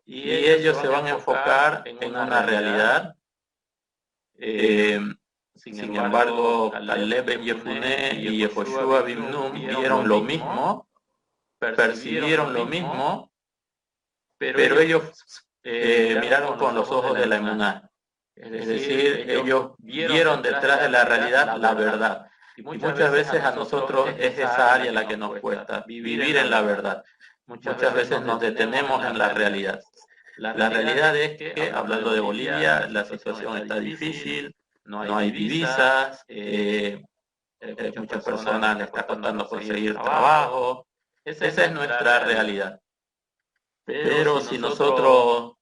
y ellos se van a enfocar en una realidad. Sin embargo, Caleb ben Yefuné y Yehoshua bin Nun vieron lo mismo, percibieron lo mismo, pero ellos miraron con los ojos de la emuná. Es decir, ellos vieron detrás de la realidad la verdad. Y muchas veces a nosotros es esa área la que nos cuesta, vivir en la verdad. Muchas veces nos detenemos en la realidad. La realidad es que, hablando de Bolivia, la situación está difícil, no hay divisas, muchas personas les está costando conseguir trabajo. Esa es nuestra realidad. Pero si nosotros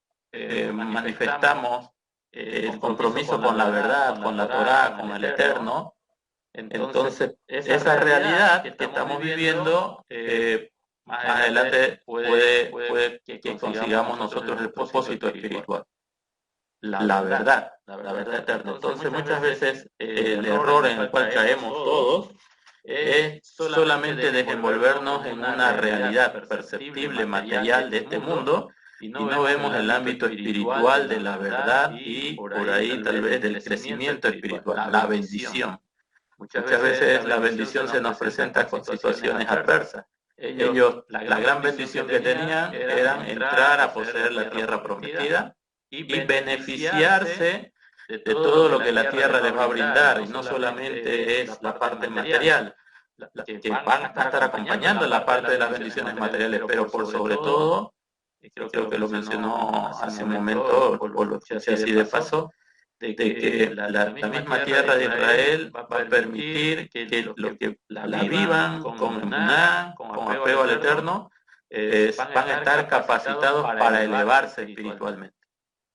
manifestamos el compromiso con la verdad, con la Torá, con el Eterno, entonces esa realidad que estamos viviendo, más adelante puede que consigamos nosotros el propósito espiritual, la verdad eterna. Entonces muchas veces el error en el cual caemos todos es solamente desenvolvernos en una realidad perceptible, material de este mundo, y no vemos el ámbito espiritual de la verdad y por ahí tal vez del crecimiento espiritual, la bendición. Muchas veces la bendición se nos presenta con situaciones adversas. Ellos, la gran bendición que tenían era entrar a poseer la tierra prometida y beneficiarse de todo lo que la tierra les va a brindar, y no solamente es la parte material, que van a estar acompañando la parte de las bendiciones materiales, pero por sobre todo, y creo que lo mencionó hace un momento, o lo escuché así de paso, de que la misma tierra de Israel va a permitir que los que la vivan con emuná, con apego al Eterno, van a estar capacitados para elevarse espiritualmente.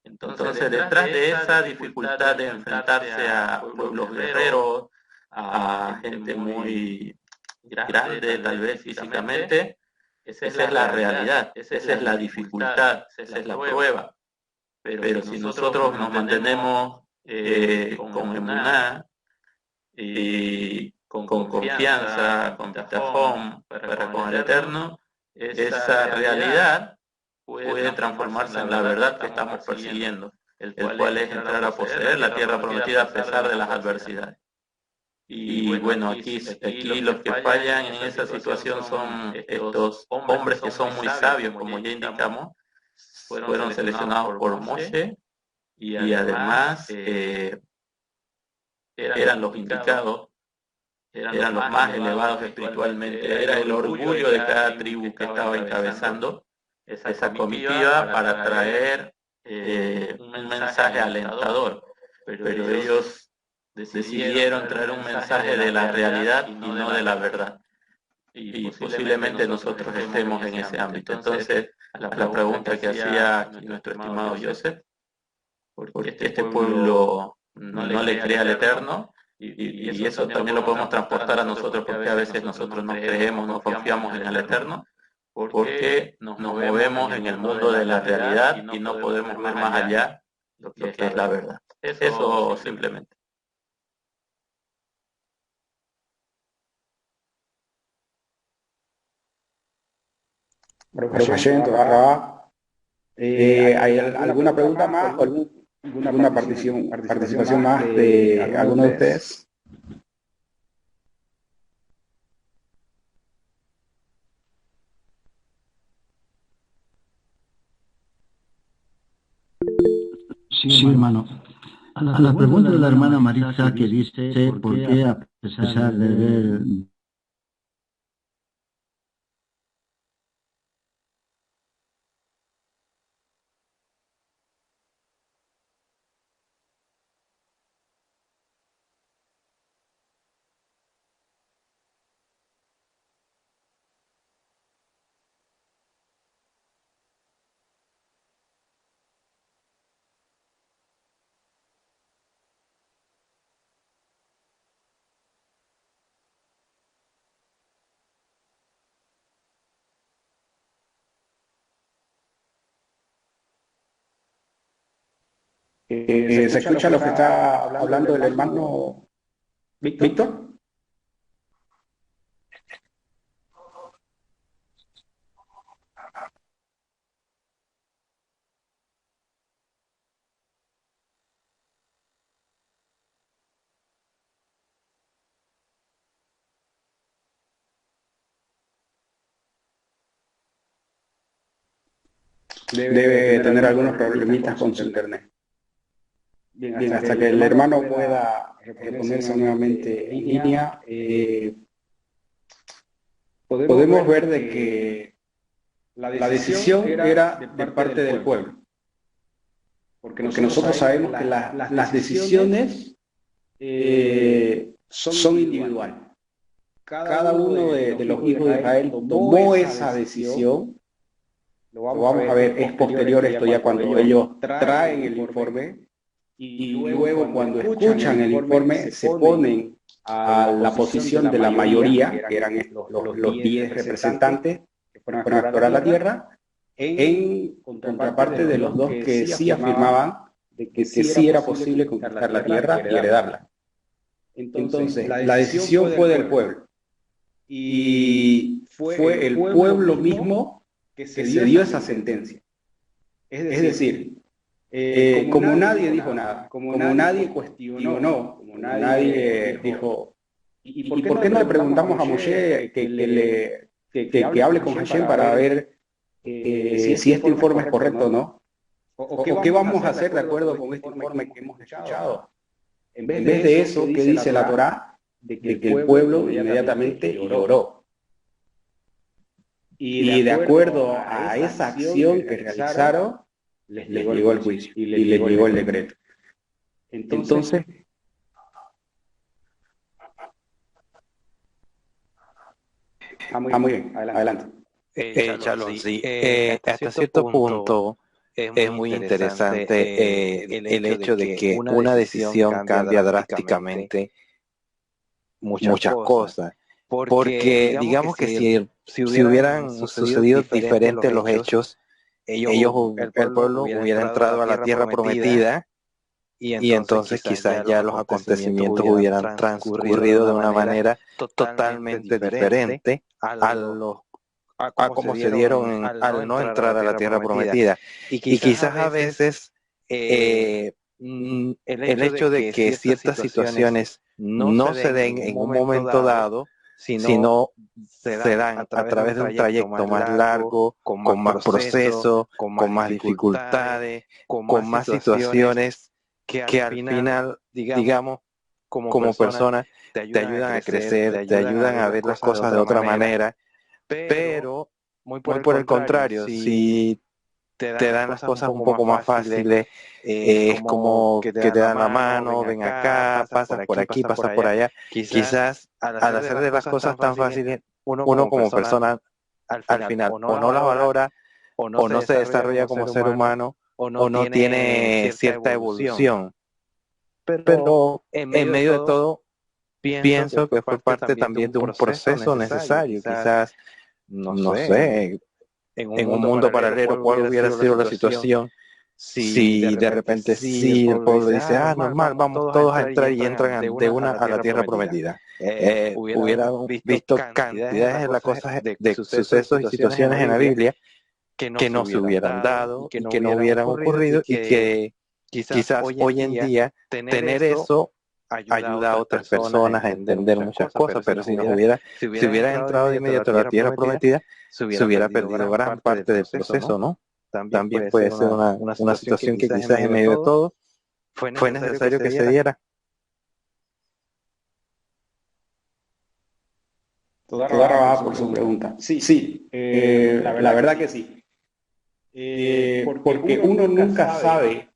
Entonces, detrás de esa dificultad de enfrentarse a pueblos guerreros, a gente muy grande tal vez físicamente, esa es la realidad, esa es la dificultad, esa es la prueba. Pero si nosotros nos mantenemos con emuná y con confianza, con bitachón, para con el Eterno, esa realidad puede transformarse en la verdad que estamos persiguiendo, el cual es entrar a poseer la tierra prometida a pesar de las adversidades. Y bueno, aquí los que fallan en esa situación son estos hombres que son muy sabios, como ya indicamos, fueron seleccionados por Moshe y además eran los indicados, eran los más elevados espiritualmente, era el orgullo de cada tribu que estaba encabezando esa comitiva para traer un mensaje alentador, pero ellos decidieron traer un mensaje de la realidad y no de la verdad. Y posiblemente nosotros estemos en ese ámbito. Entonces, la pregunta que hacía aquí nuestro estimado Joseph, porque este pueblo no le cree al Eterno, y eso también lo podemos transportar a nosotros, porque a veces nosotros no creemos, no confiamos en el Eterno, porque nos movemos en el mundo de la realidad y no podemos ver más allá lo que es la verdad. Eso simplemente. Baruch Hashem, Toda Rabá. ¿Hay alguna pregunta más o alguna participación más de alguno de ustedes? Sí, hermano. A la pregunta de la hermana Marisa que dice, ¿por qué a pesar de ver ¿Se escucha lo que está hablando el hermano Víctor? Debe tener algunos problemitas con su internet. Bien, hasta que el hermano pueda reponerse nuevamente en línea, podemos ver de que la decisión era de parte del pueblo. Porque nosotros sabemos que las decisiones son individuales. Cada uno de los hijos de Israel tomó esa decisión. Lo vamos a ver, es posterior esto ya cuando ellos traen el informe. Y luego cuando escuchan el informe se ponen a la posición de la mayoría, que eran los 10 representantes que fueron a explorar la tierra, en contraparte de los dos que sí afirmaban de que sí era posible conquistar la tierra y heredarla. Entonces, la decisión fue del pueblo, y fue el pueblo mismo que se dio esa sentencia. Es decir, como nadie dijo nada, como nadie cuestionó, como nadie dijo, ¿y por qué no le preguntamos a Moshe que hable con Hashem para ver si este informe es correcto o no? ¿O qué vamos a hacer de acuerdo con este informe que hemos escuchado? En vez de eso, ¿qué dice la Torá? De que el pueblo inmediatamente lloró. Y de acuerdo a esa acción que realizaron, les llegó el juicio y les llegó el decreto. Entonces, muy bien, adelante. Shalom, sí. Hasta cierto punto es muy interesante el hecho de que una decisión cambia drásticamente muchas cosas. Porque digamos que si hubieran sucedido diferentes los hechos, el pueblo hubiera entrado a la tierra prometida y entonces quizás ya los acontecimientos hubieran transcurrido de una manera totalmente diferente a como se dieron al no entrar a la tierra prometida. Y quizás a veces el hecho de que ciertas situaciones no se den en un momento dado, sino se dan a través de un trayecto más largo, con más proceso, con más dificultades, con más situaciones que al final, digamos, como persona, te ayudan a crecer, te ayudan a ver las cosas de otra manera, pero muy por el contrario, si te dan las cosas un poco más fáciles, es como que te dan la mano, ven acá, pasas por aquí, pasas por allá. Quizás al hacer de las cosas tan fáciles, uno como persona al final o no la valora, o no se desarrolla como ser humano, o no tiene cierta evolución. Pero en medio de todo, pienso que fue parte también de un proceso necesario. Quizás, no sé, en un mundo paralelo, ¿cuál hubiera sido la situación si de repente sí el pueblo dice, normal, vamos todos a entrar y entran de una a la tierra prometida? Hubiéramos visto cantidades de las cosas, de sucesos y situaciones en la Biblia que no se hubieran dado y que no hubieran ocurrido y que quizás hoy en día tener eso ayuda a otras personas a entender muchas cosas, pero si hubiera entrado de inmediato a la tierra prometida, se hubiera perdido gran parte del proceso, ¿no? También puede ser una situación que quizás en medio de todo fue necesario que se diera. Toda Rabá por su pregunta. Sí, la verdad que sí. Porque uno nunca sabe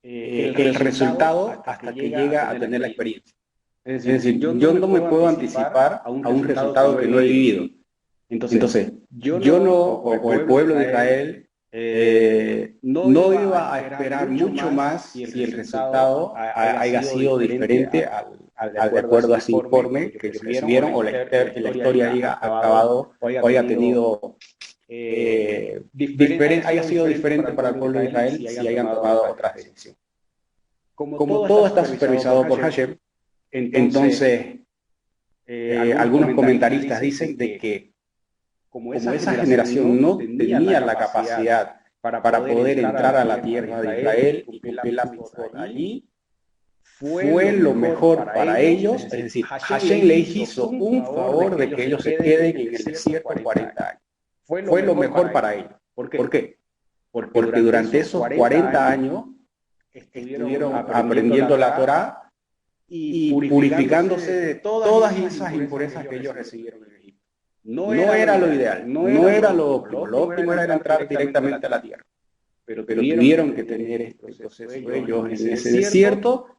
el resultado hasta que llega a tener la experiencia. Es decir, yo no me puedo anticipar a un resultado que no he vivido. Entonces, yo no, o el pueblo de Israel, no iba a esperar mucho más si el resultado haya sido diferente de acuerdo a ese informe que recibieron o la historia haya acabado o haya tenido haya sido diferente para el pueblo de Israel si hayan tomado otras decisiones. Como todo está supervisado por Hashem, entonces algunos comentaristas dicen de que como esa generación no tenía la capacidad para poder entrar a la tierra de Israel y cumplir la mitzvot allí, fue lo mejor para ellos, es decir, Hashem les hizo un favor de que ellos se queden en el desierto 40 años. Fue lo mejor para ellos. ¿Por qué? Porque durante esos 40 años estuvieron aprendiendo la Torá y purificándose de todas esas impurezas que ellos recibieron en Egipto. No era lo ideal, no era lo óptimo. Lo óptimo era entrar directamente a la tierra. Pero tuvieron que tener este proceso ellos en ese desierto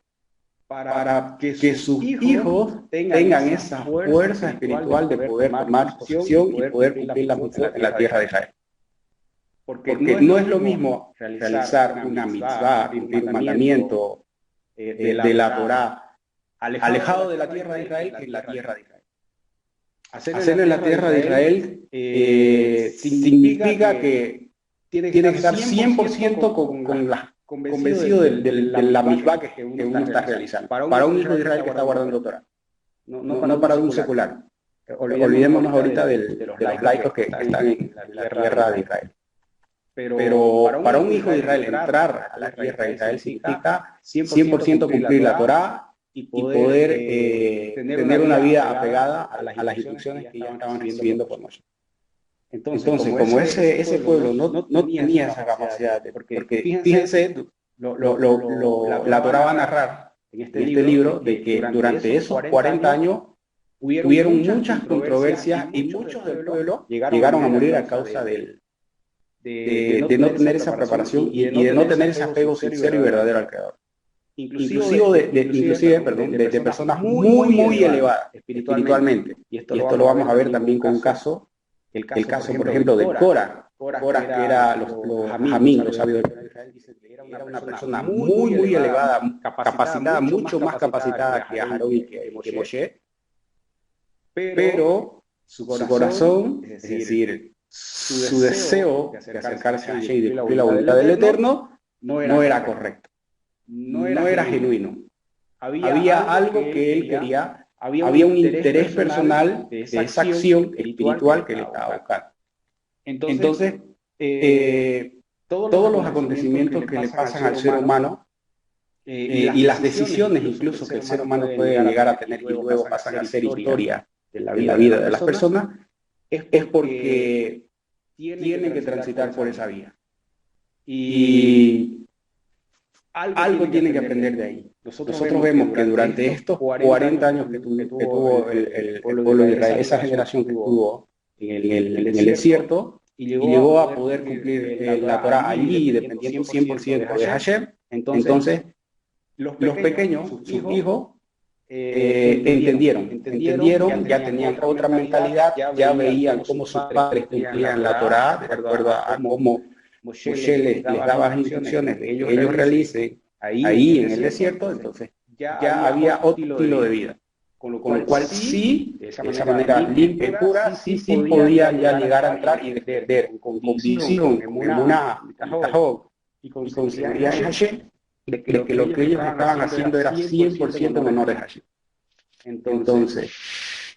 para que sus hijos tengan esa fuerza espiritual de poder tomar posesión y poder cumplir la mitzvah en la tierra de Israel. Porque no es lo mismo realizar una mitzvah, cumplir un mandamiento de la Torá alejado de la tierra de Israel que en la tierra de Israel. Hacerlo en la tierra de Israel significa que tiene que estar 100% convencido de la mitzvah que uno está realizando. Para un hijo de Israel que está guardando Torah, no para un secular. Olvidémonos ahorita de los laicos que están en la tierra de Israel. Pero para un hijo de Israel entrar a la tierra de Israel significa 100% cumplir la Torá y poder tener una vida apegada a las instrucciones que ellos estaban recibiendo por Moshe. Entonces, como ese pueblo no tenía esa capacidad, porque fíjense, la Torá va a narrar en este libro de que durante esos 40 años hubieron muchas controversias y muchos del pueblo llegaron a morir a causa de no tener esa preparación y de no tener ese apego sincero y verdadero al Creador. Inclusive de personas muy elevadas espiritualmente. Y esto lo vamos a ver también con un caso, el caso, por ejemplo, de Cora, que era los Jamín, los sabios de Israel, dicen que era una persona muy elevada, capacitada, mucho más capacitada que Aarón y que Moshe, pero su corazón, es decir, su deseo de acercarse a Hashem y de cumplir la voluntad del Eterno, no era correcto, no era genuino. Había algo que él quería, había un interés personal de esa acción espiritual que le estaba buscando. Entonces, todos los acontecimientos que le pasan al ser humano y las decisiones incluso que el ser humano puede llegar a tener y luego pasan a ser historia de la vida de las personas, es porque tienen que transitar por esa vía. Y algo tienen que aprender de ahí. Nosotros vemos que durante estos 40 años que tuvo el pueblo de Israel, esa generación que estuvo en el desierto, y llegó a poder cumplir la Torá allí, dependiendo 100% de Hashem, entonces los pequeños, sus hijos, entendieron, ya tenían otra mentalidad, ya veían cómo sus padres cumplían la Torá, de acuerdo a cómo Moshe les daba las instrucciones de que ellos realicen ahí en el desierto. Entonces ya había otro estilo de vida, con lo cual sí, de esa manera limpia y pura, sí podían ya llegar a entrar y defender con convicción, con emuná, y con seguridad en Hashem, de que lo que ellos estaban haciendo era 100% en honor de Hashem. Entonces,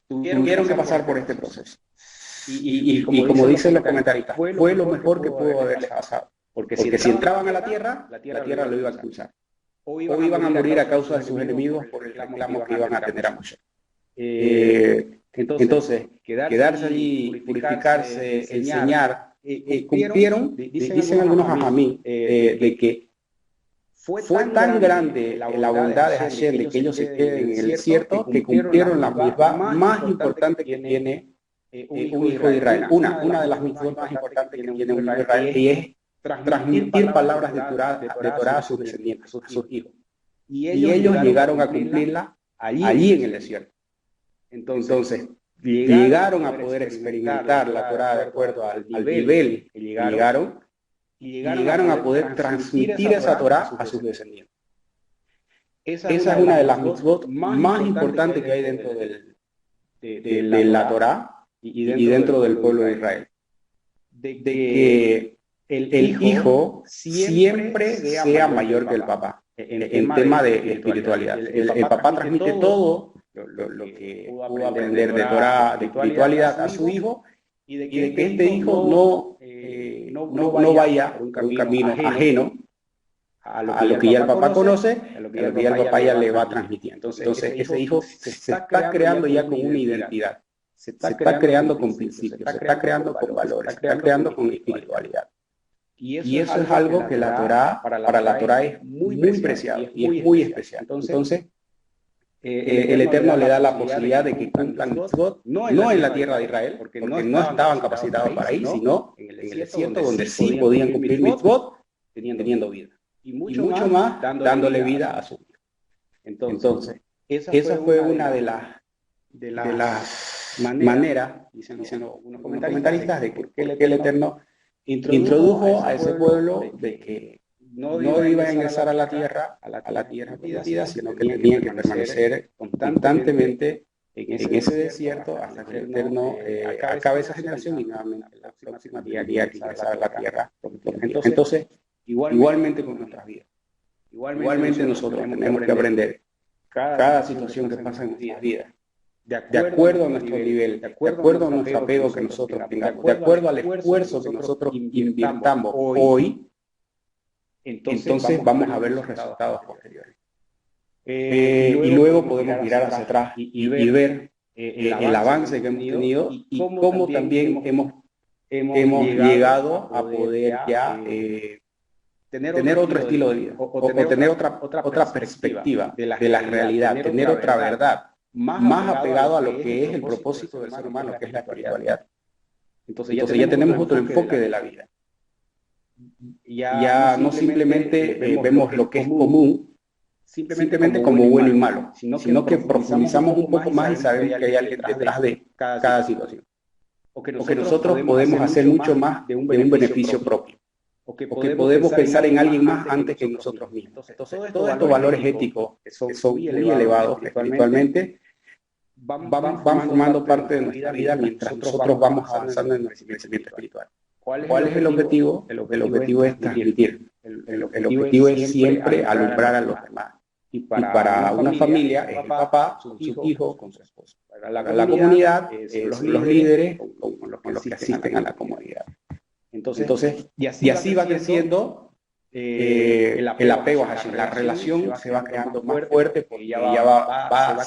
tuvieron que pasar por este proceso. Y como dicen los comentaristas, fue lo mejor que pudo haberles pasado. Porque si entraban a la tierra lo iba a expulsar. O iban a morir a causa de sus enemigos por el reclamo que iban a tener a Moshe. Entonces, quedarse allí, purificarse, enseñar, cumplieron, dicen algunos ajamí, de que fue tan grande la bondad de Hashem de que ellos se queden en el desierto que cumplieron la mitzvah más importante que tiene un hijo de Israel. Una de las mitzvot más importantes que tiene un hijo de Israel, y es transmitir palabras de Torá a sus descendientes, a sus hijos. Y ellos llegaron a cumplirla allí en el desierto. Entonces, llegaron a poder experimentar la Torá de acuerdo al nivel que llegaron, y llegaron a poder transmitir esa Torá a sus descendientes. Esa es una de las mitzvot más importantes que hay dentro de la Torá y dentro del pueblo de Israel. De que el hijo siempre sea mayor que el papá en tema de espiritualidad. El papá transmite todo lo que pudo aprender de Torá, de espiritualidad a su hijo, y de que este hijo no vaya por un camino ajeno a lo que ya el papá conoce, a lo que ya el papá ya le va transmitiendo. Entonces ese hijo se está creando ya con una identidad, se está creando con principios, se está creando con valores, se está creando con espiritualidad. Y eso es algo que la Torá, para la Torá es muy preciado y es muy especial. Entonces, el Eterno le da la posibilidad de que cumplan mitzvot, no en la tierra de Israel, porque no estaban capacitados para ir, sino en el desierto, donde sí podían cumplir mitzvot teniendo vida. Y mucho más dándole vida a su hijo. Entonces, esa fue una de las maneras, dicen algunos comentaristas, de que el Eterno introdujo a ese pueblo de que no iba a ingresar a la tierra prometida, sino que tenían que permanecer constantemente en ese desierto hasta que el Eterno acabe esa generación y nuevamente la próxima día que ingresar a la tierra prometida. Entonces, igualmente con nuestras vidas. Igualmente nosotros tenemos que aprender cada situación que pasa en nuestras vidas, de acuerdo a nuestro nivel, de acuerdo a nuestro apego que nosotros tengamos, de acuerdo al esfuerzo que nosotros invirtamos hoy, entonces vamos a ver los resultados posteriores. Y luego podemos mirar hacia atrás y ver el avance que hemos tenido y cómo también hemos llegado a poder ya tener otro estilo de vida o tener otra perspectiva de la realidad, tener otra verdad, más apegado a lo que es el propósito del ser humano, que es la espiritualidad. Entonces ya tenemos otro enfoque de la vida. Ya no simplemente vemos lo que es común, simplemente como bueno y malo, sino que profundizamos un poco más y sabemos que hay alguien detrás de cada situación. O que nosotros podemos hacer mucho más de un beneficio propio. O que podemos pensar en alguien más antes que nosotros mismos. Entonces, todos estos valores éticos que son muy elevados espiritualmente van formando parte de nuestra vida mientras nosotros vamos avanzando en nuestro crecimiento espiritual. ¿Cuál es el objetivo? El objetivo es transmitir. El objetivo es siempre alumbrar a los demás. Y para una familia es el papá con sus hijos, con su esposa. Para la comunidad son los líderes con los que asisten a la comunidad. Entonces, y así va creciendo el apego a Hashem. La relación se va creando más fuerte porque ya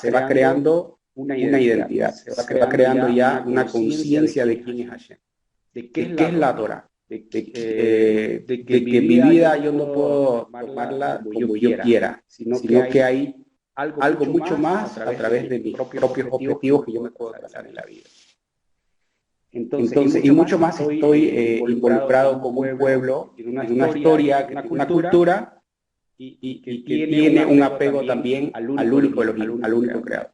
se va creando una identidad, se va creando ya una conciencia de quién es Hashem, de qué es la Torah, de que mi vida yo no puedo tomarla como yo quiera, sino que hay algo mucho más a través de mis propios objetivos que yo me puedo trazar en la vida. Entonces, y mucho más estoy involucrado con un pueblo, en una historia, una cultura, y que tiene un apego también al único Elohim, al único creador.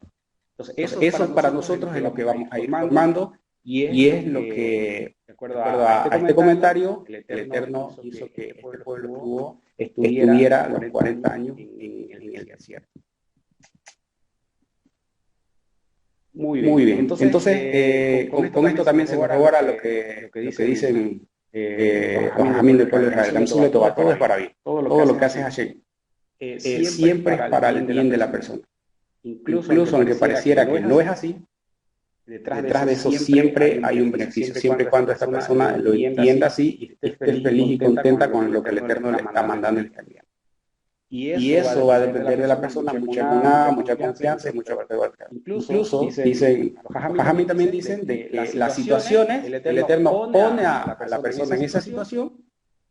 Entonces, eso para nosotros es lo que vamos a ir formando, y es lo que, de acuerdo a este comentario, el Eterno hizo que este pueblo estuviera los 40 años en el desierto. Muy bien. Entonces con esto también se corrobora lo que dicen los Jajamín del pueblo de Israel. Gamsul Toba, todo es para bien. Todo lo que hace Hashem siempre es para el bien de la persona. Incluso aunque pareciera que no es así, detrás de eso siempre hay un beneficio, siempre y cuando esta persona lo entienda así y esté feliz y contenta con lo que el Eterno le está mandando y le está enviando. Y eso va a depender de la persona, mucha emuná, mucha confianza y mucho apego al Creador. Incluso dicen, los Jajamín también dicen de que las situaciones, el Eterno pone a la persona en esa situación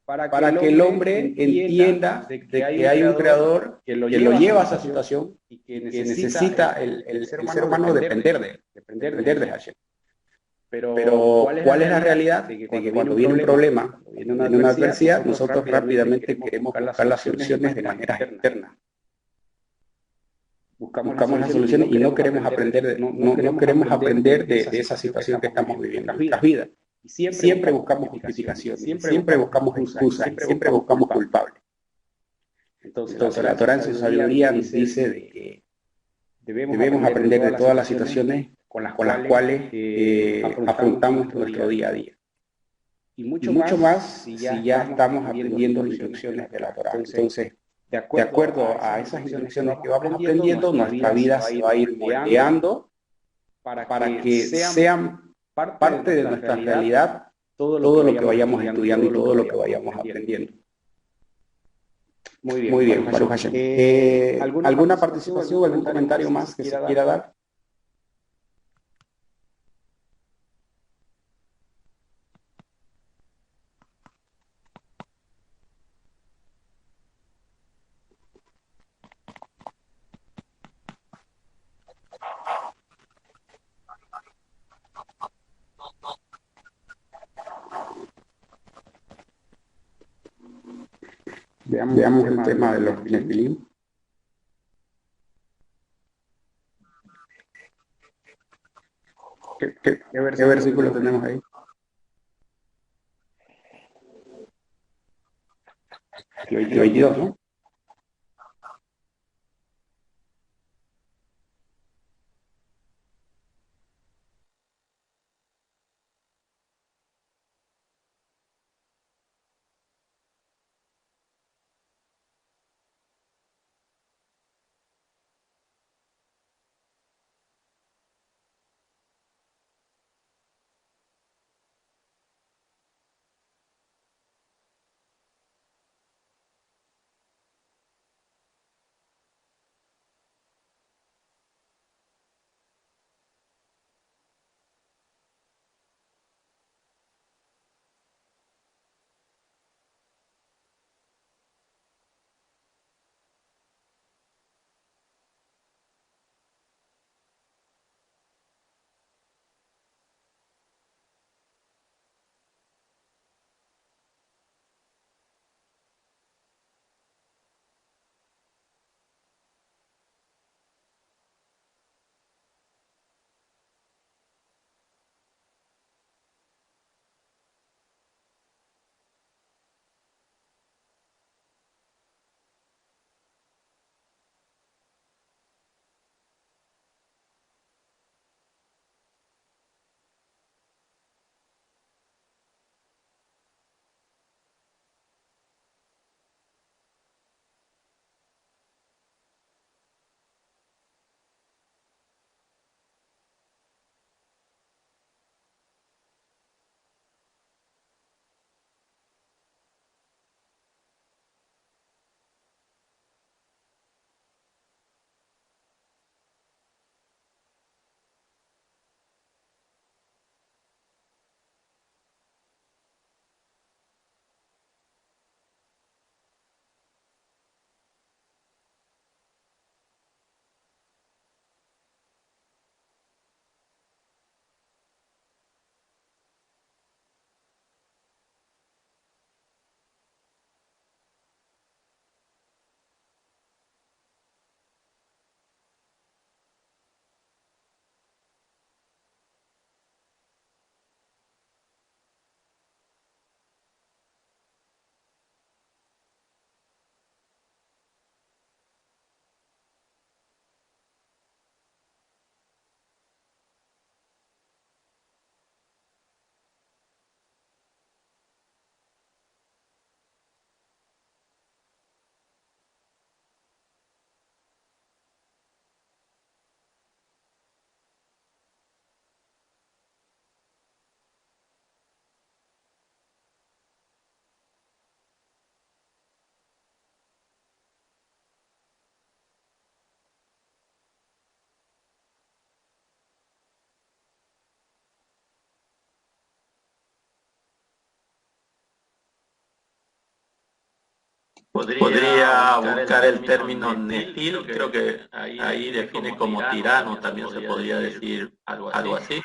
para que el hombre entienda de que hay un Creador que lo lleva a esa situación y que necesita el ser humano depender de Hashem. Pero ¿cuál es la realidad? De que cuando viene un problema, viene una adversidad, nosotros rápidamente queremos buscar las soluciones de manera externa. Buscamos las soluciones y no queremos aprender, no queremos aprender de esa situación que estamos viviendo en nuestras vidas. Y siempre buscamos justificaciones, siempre buscamos excusas, siempre buscamos culpables. Entonces la Torah en su sabiduría nos dice de que debemos aprender de todas las situaciones con las cuales afrontamos nuestro día a día. Y mucho más si ya estamos aprendiendo las instrucciones de la Torah. Entonces, de acuerdo a esas instrucciones que vamos aprendiendo, nuestra vida se va a ir moldeando para que sean parte de nuestra realidad todo lo que vayamos estudiando y todo lo que vayamos aprendiendo. Muy bien, Baruch Hashem. ¿Alguna participación, algún comentario más que se quiera dar? Veamos el tema de los Nefilim. ¿Qué versículo tenemos ahí? El 22, ¿no? Podría buscar el término Nefil, creo que ahí define como tirano, también se podría decir algo así.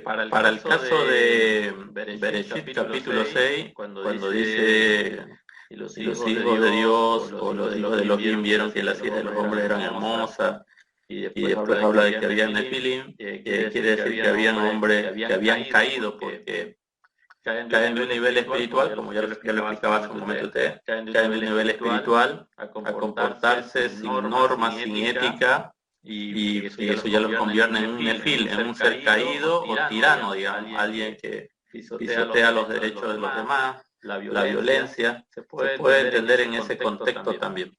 Para el caso de Bereshit capítulo 6, cuando dice y los hijos de Dios o los hijos de Elohim vieron que las hijas de los hombres eran hermosas, y después habla de que había Nefilim, quiere decir que habían hombres que habían caído porque caen de un nivel espiritual, como ya lo explicaba hace un momento usted, caen de un nivel espiritual a comportarse sin normas, sin ética, y eso ya los convierte en un nefil, en un ser caído o tirano, digamos, alguien que pisotea los derechos de los demás, la violencia, se puede entender en ese contexto también.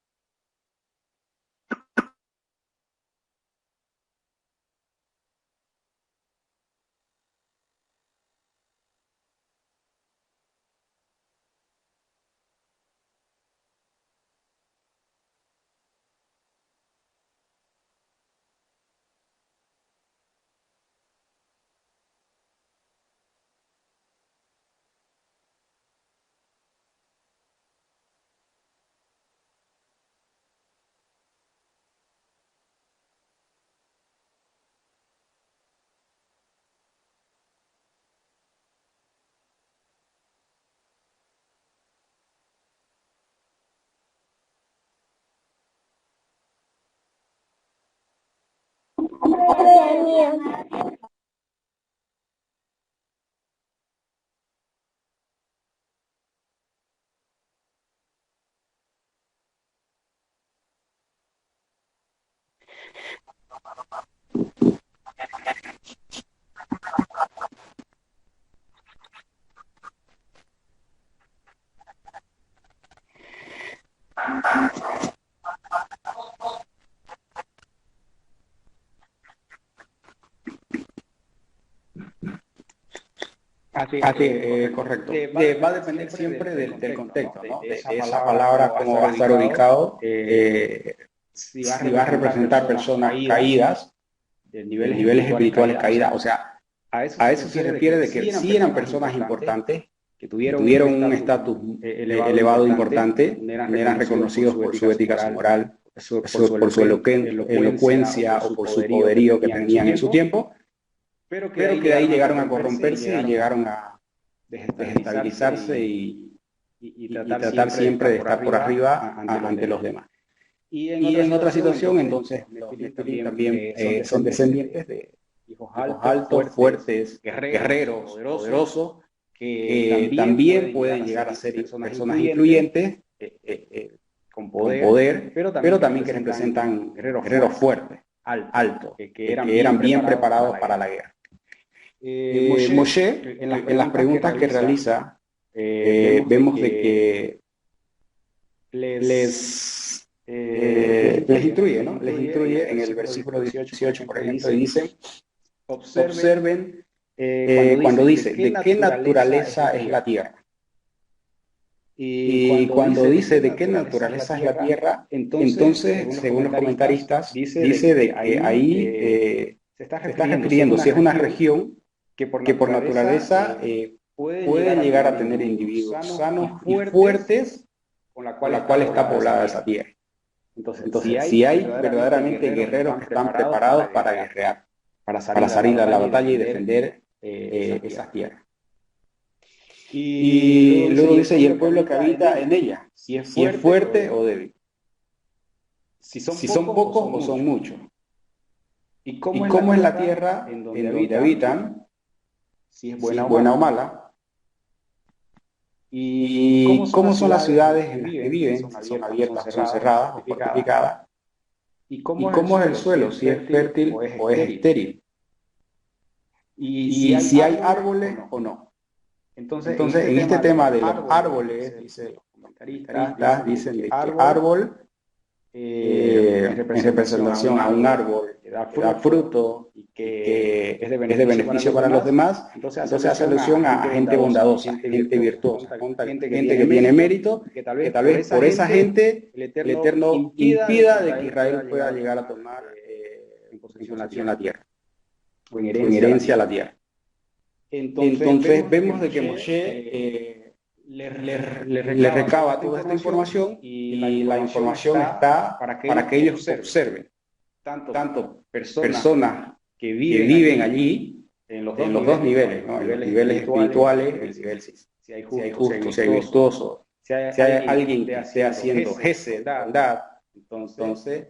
Correcto. Va a depender siempre del contexto, ¿no? De esa palabra, cómo va a estar ubicado, si va a representar personas caídas, de niveles espirituales caídas, o sea, a eso se refiere de que sí eran personas importantes, que tuvieron un estatus elevado importante, eran reconocidos por su ética moral, por su elocuencia o por su poderío que tenían en su tiempo, pero que de ahí llegaron a corromperse y llegaron a desestabilizarse y tratar siempre de estar por arriba ante los demás. Y en otra situación, entonces, los Nefilim también son descendientes de hijos altos, fuertes, guerreros, poderosos, que también pueden llegar a ser personas influyentes, con poder, pero también que representan guerreros fuertes, altos, que eran bien preparados para la guerra. Moshe, en las preguntas que realiza, vemos de que les instruye, ¿no? Les instruye en el versículo 18, por ejemplo, y dice, observen cuando dice, ¿de qué naturaleza es la tierra? Y cuando dice de qué naturaleza es la tierra, entonces, según los comentaristas, dice de que ahí se está refiriendo, si es una región que por naturaleza puede llegar a tener individuos sanos y fuertes con la cual está poblada esa tierra. Entonces si hay verdaderamente guerreros que están preparados para guerrear, para salir a la batalla y defender esas tierras. Y luego dice, y el pueblo que habita en ella, si es fuerte o débil, si son pocos o son muchos. ¿Y cómo es la tierra en donde habitan? Si es buena o mala. ¿Y cómo son las ciudades en las que viven? Si son abiertas o son cerradas o fortificadas. ¿Y cómo es el suelo? Si es fértil o es estéril. y si hay árboles o no. Entonces en este tema de los árboles, dice los comentaristas, dicen de que árbol, en representación a un árbol que da fruto y que es de beneficio para los demás, entonces hace alusión a gente bondadosa, gente virtuosa, gente que tiene mérito, que tal vez por esa gente el Eterno impida de que Israel pueda llegar a tomar en posesión la tierra, o en herencia la tierra. Entonces vemos de que Moshe le recaba toda esta información y la información está para que ellos observen tanto personas que viven allí en los dos niveles, ¿no? En los niveles espirituales, el nivel si hay justo, si hay virtuoso, si hay alguien que esté haciendo gesed, bondad. Entonces,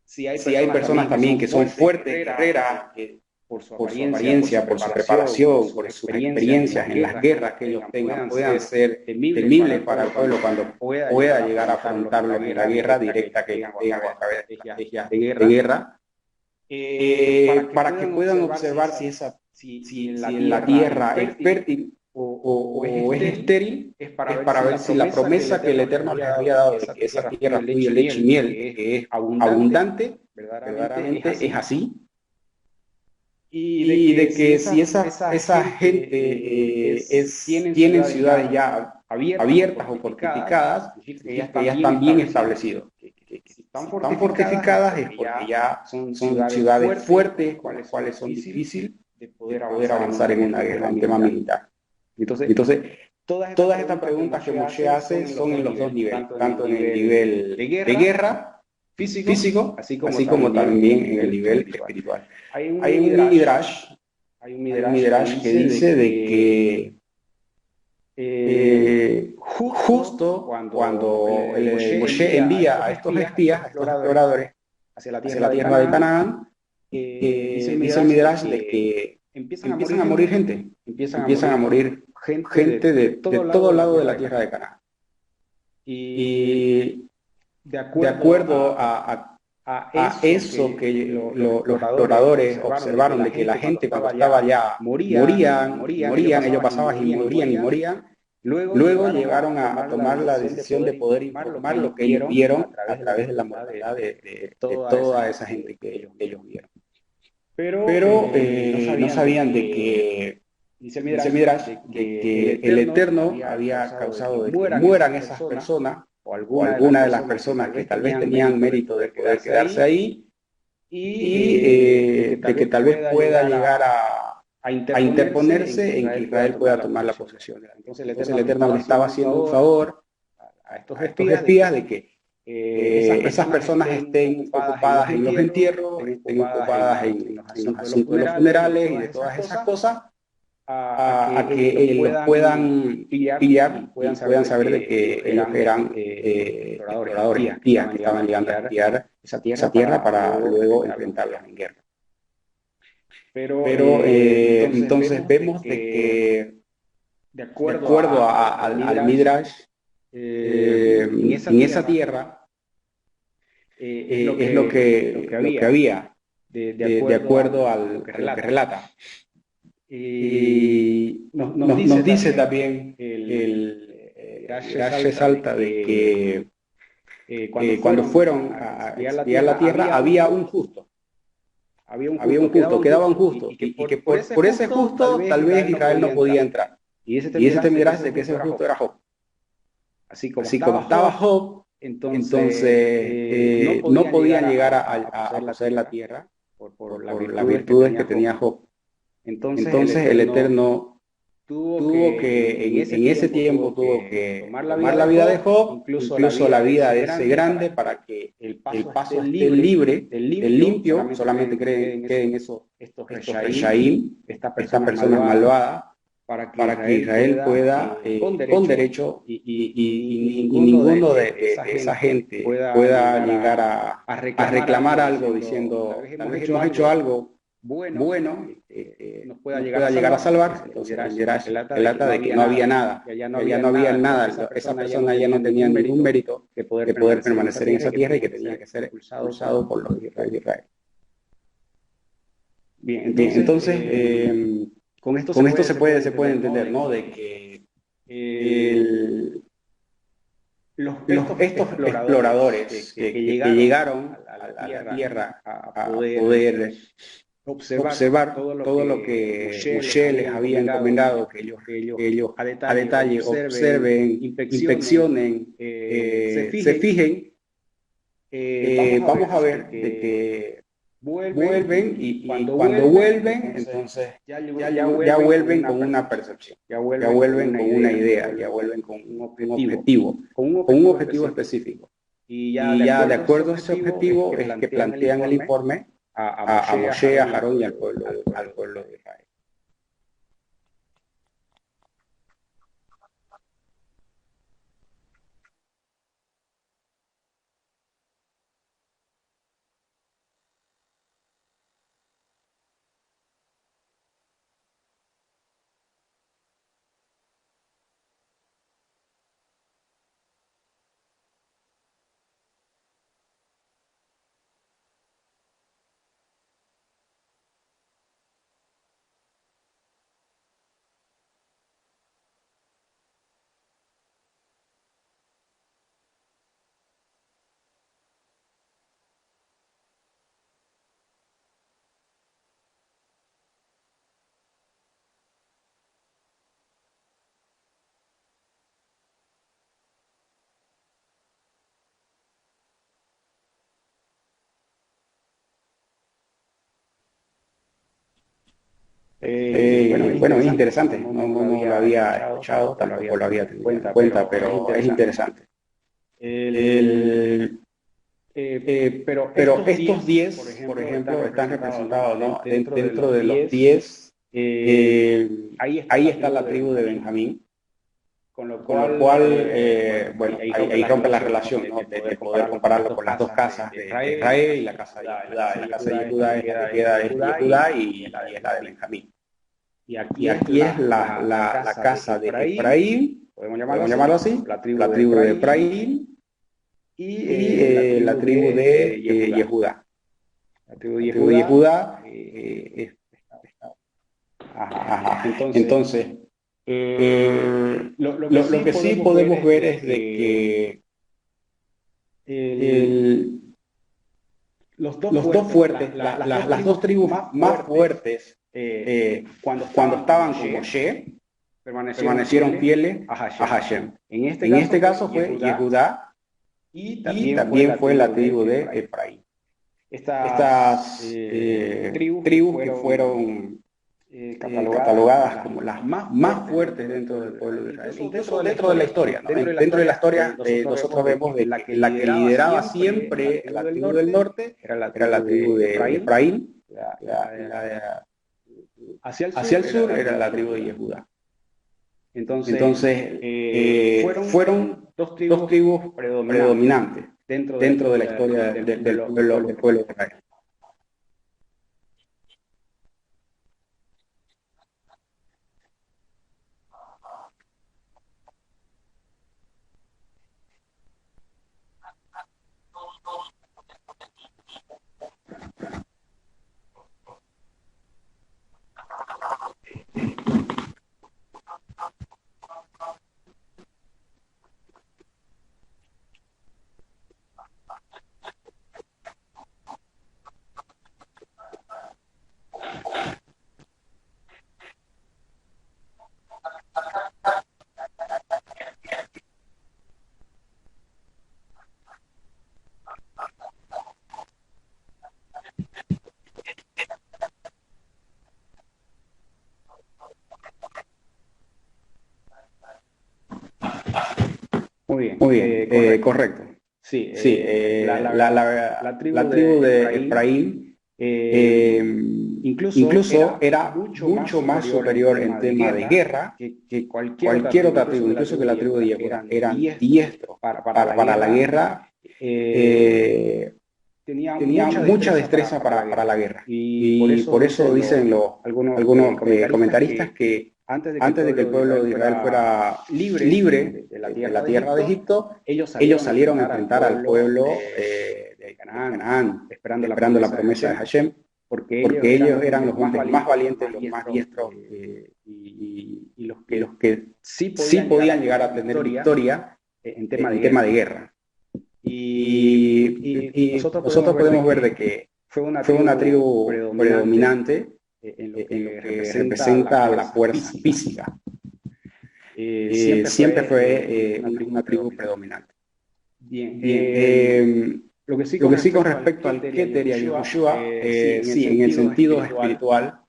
si hay personas también que son fuertes, guerreras, que por su apariencia, por su preparación, por sus experiencias en las guerras que ellos tengan, puedan ser temibles para el pueblo cuando pueda llegar a afrontarlo en la guerra directa que ellos tengan a través de estrategias de guerra, para que puedan observar si la tierra es fértil o es estéril, es para ver si la promesa que el Eterno les había dado de que esa tierra fluye leche y miel, que es abundante, verdaderamente es así. Y de que si esa gente tienen ciudades ya abiertas o fortificadas, que ya están bien establecidas. Si están fortificadas es porque ya son ciudades fuertes, con las cuales son difíciles de poder avanzar en una guerra, en tema militar. Entonces, todas estas preguntas que Moshe hace son en los dos niveles, tanto en el nivel de guerra físico, así como también en el nivel espiritual. Hay un midrash que dice de que justo cuando Moshe envía a estos espías, a estos exploradores hacia la tierra de Canaán, dice el midrash de que empiezan a morir gente, empiezan a morir gente de todo lado de la tierra de Canaán. Y de acuerdo a eso que los exploradores observaron, de que la gente cuando estaba allá morían, ellos pasaban y morían, luego llegaron a tomar la decisión de poder informar lo que ellos vieron a través de la mortalidad de toda esa gente que ellos vieron. Pero no sabían de que, dice el Midrash, de que el Eterno había causado de que mueran esas personas, o alguna de las personas que tal vez tenían mérito de poder quedarse ahí, y de que tal vez pueda llegar a interponerse en que Israel pueda tomar la posesión. Entonces el Eterno le estaba haciendo un favor a estos espías de que esas personas estén ocupadas en los entierros, estén ocupadas en los asuntos de los funerales y de todas esas cosas, a que los puedan pillar y puedan saber de que ellos eran exploradores, espías que estaban llegando a espiar esa tierra para luego enfrentarlos en guerra. Pero entonces vemos de que, de acuerdo al Midrash, en esa tierra es lo que había, de acuerdo a lo que relata. Y nos dice también el Midrash resalta de que cuando fueron a espiar la tierra había un justo. Había un justo, quedaba un justo, y que por ese justo tal vez Israel no podía entrar. Y ese Midrash de que ese justo era Job. Así como estaba Job, entonces no podían llegar a poseer la tierra por las virtudes que tenía Job. Entonces el Eterno tuvo que en ese tiempo tuvo que tomar la vida de Job, incluso la vida de ese grande, para que el paso esté libre, el limpio, solamente queden estos reshaim, estas personas malvadas, para que Israel pueda, con derecho, y ninguno de esa gente pueda llegar a reclamar algo diciendo, tal vez hemos hecho algo bueno, nos pueda llegar a salvar. Entonces relata de que no había nada, ya no había nada, esa persona ya no tenía ningún mérito de poder permanecer en esa tierra y que tenía que ser expulsado por los hijos de Israel. Bien, entonces con esto se puede entender, ¿no? De que estos exploradores que llegaron a la Tierra a poder observar todo lo que Moshe les había encomendado, que ellos a detalle observen, inspeccionen, se fijen, vamos a ver de que vuelven y cuando vuelven, entonces ya vuelven con una percepción, ya vuelven con una idea, ya vuelven con un objetivo específico. Y ya de acuerdo a ese objetivo es que plantean el informe a Moshe, a Aarón y al pueblo de Israel. Bueno, es interesante, no lo había escuchado, tampoco lo había tenido en cuenta, pero es interesante. Pero estos 10, por ejemplo, están representados, ¿no? Dentro de los 10, ahí está la tribu de Benjamín, con lo cual, bueno, ahí rompe la relación, ¿no? De poder compararlo con las dos casas de Israel y la casa de Judá. La casa de Judá es la que queda de Judá y es la de Benjamín. Y aquí es la casa de Efraín, podemos llamarlo así, la tribu de Efraín y la tribu de Yehudá. La tribu de Yehudá entonces, lo que sí podemos ver es de que los dos fuertes, las dos tribus más fuertes, cuando estaban con Moshe, permanecieron fieles a Hashem. En este caso fue Yehudá y también fue la tribu de Efraín. Estas tribus que fueron catalogadas como las más fuertes dentro del pueblo de Israel, incluso dentro de la historia, ¿no? Dentro de la historia nosotros vemos de que la que lideraba siempre la tribu del norte era la tribu de Efraín, hacia el sur era la tribu de Yehudá. Entonces fueron dos tribus predominantes dentro de la historia del pueblo de Israel. Muy bien, correcto. Sí, la tribu de Efraín incluso era mucho más superior en tema de guerra que cualquier otra tribu, incluso que la tribu de Yehudá. Eran diestros para la guerra, tenían mucha destreza para la guerra. Y por eso dicen algunos comentaristas que antes de que el pueblo de Israel fuera libre de la tierra de Egipto, ellos salieron a enfrentar al pueblo de Canaán, esperando la promesa de Hashem. porque ellos eran los hombres más valientes, los más diestros, y los que sí podían llegar a tener victoria en tema de guerra. Y nosotros podemos ver de que fue una tribu predominante en lo que representa la fuerza física. Siempre fue una tribu predominante. Bien, lo que sí con respecto al Keter y a Yehoshua, sí, en el sentido espiritual,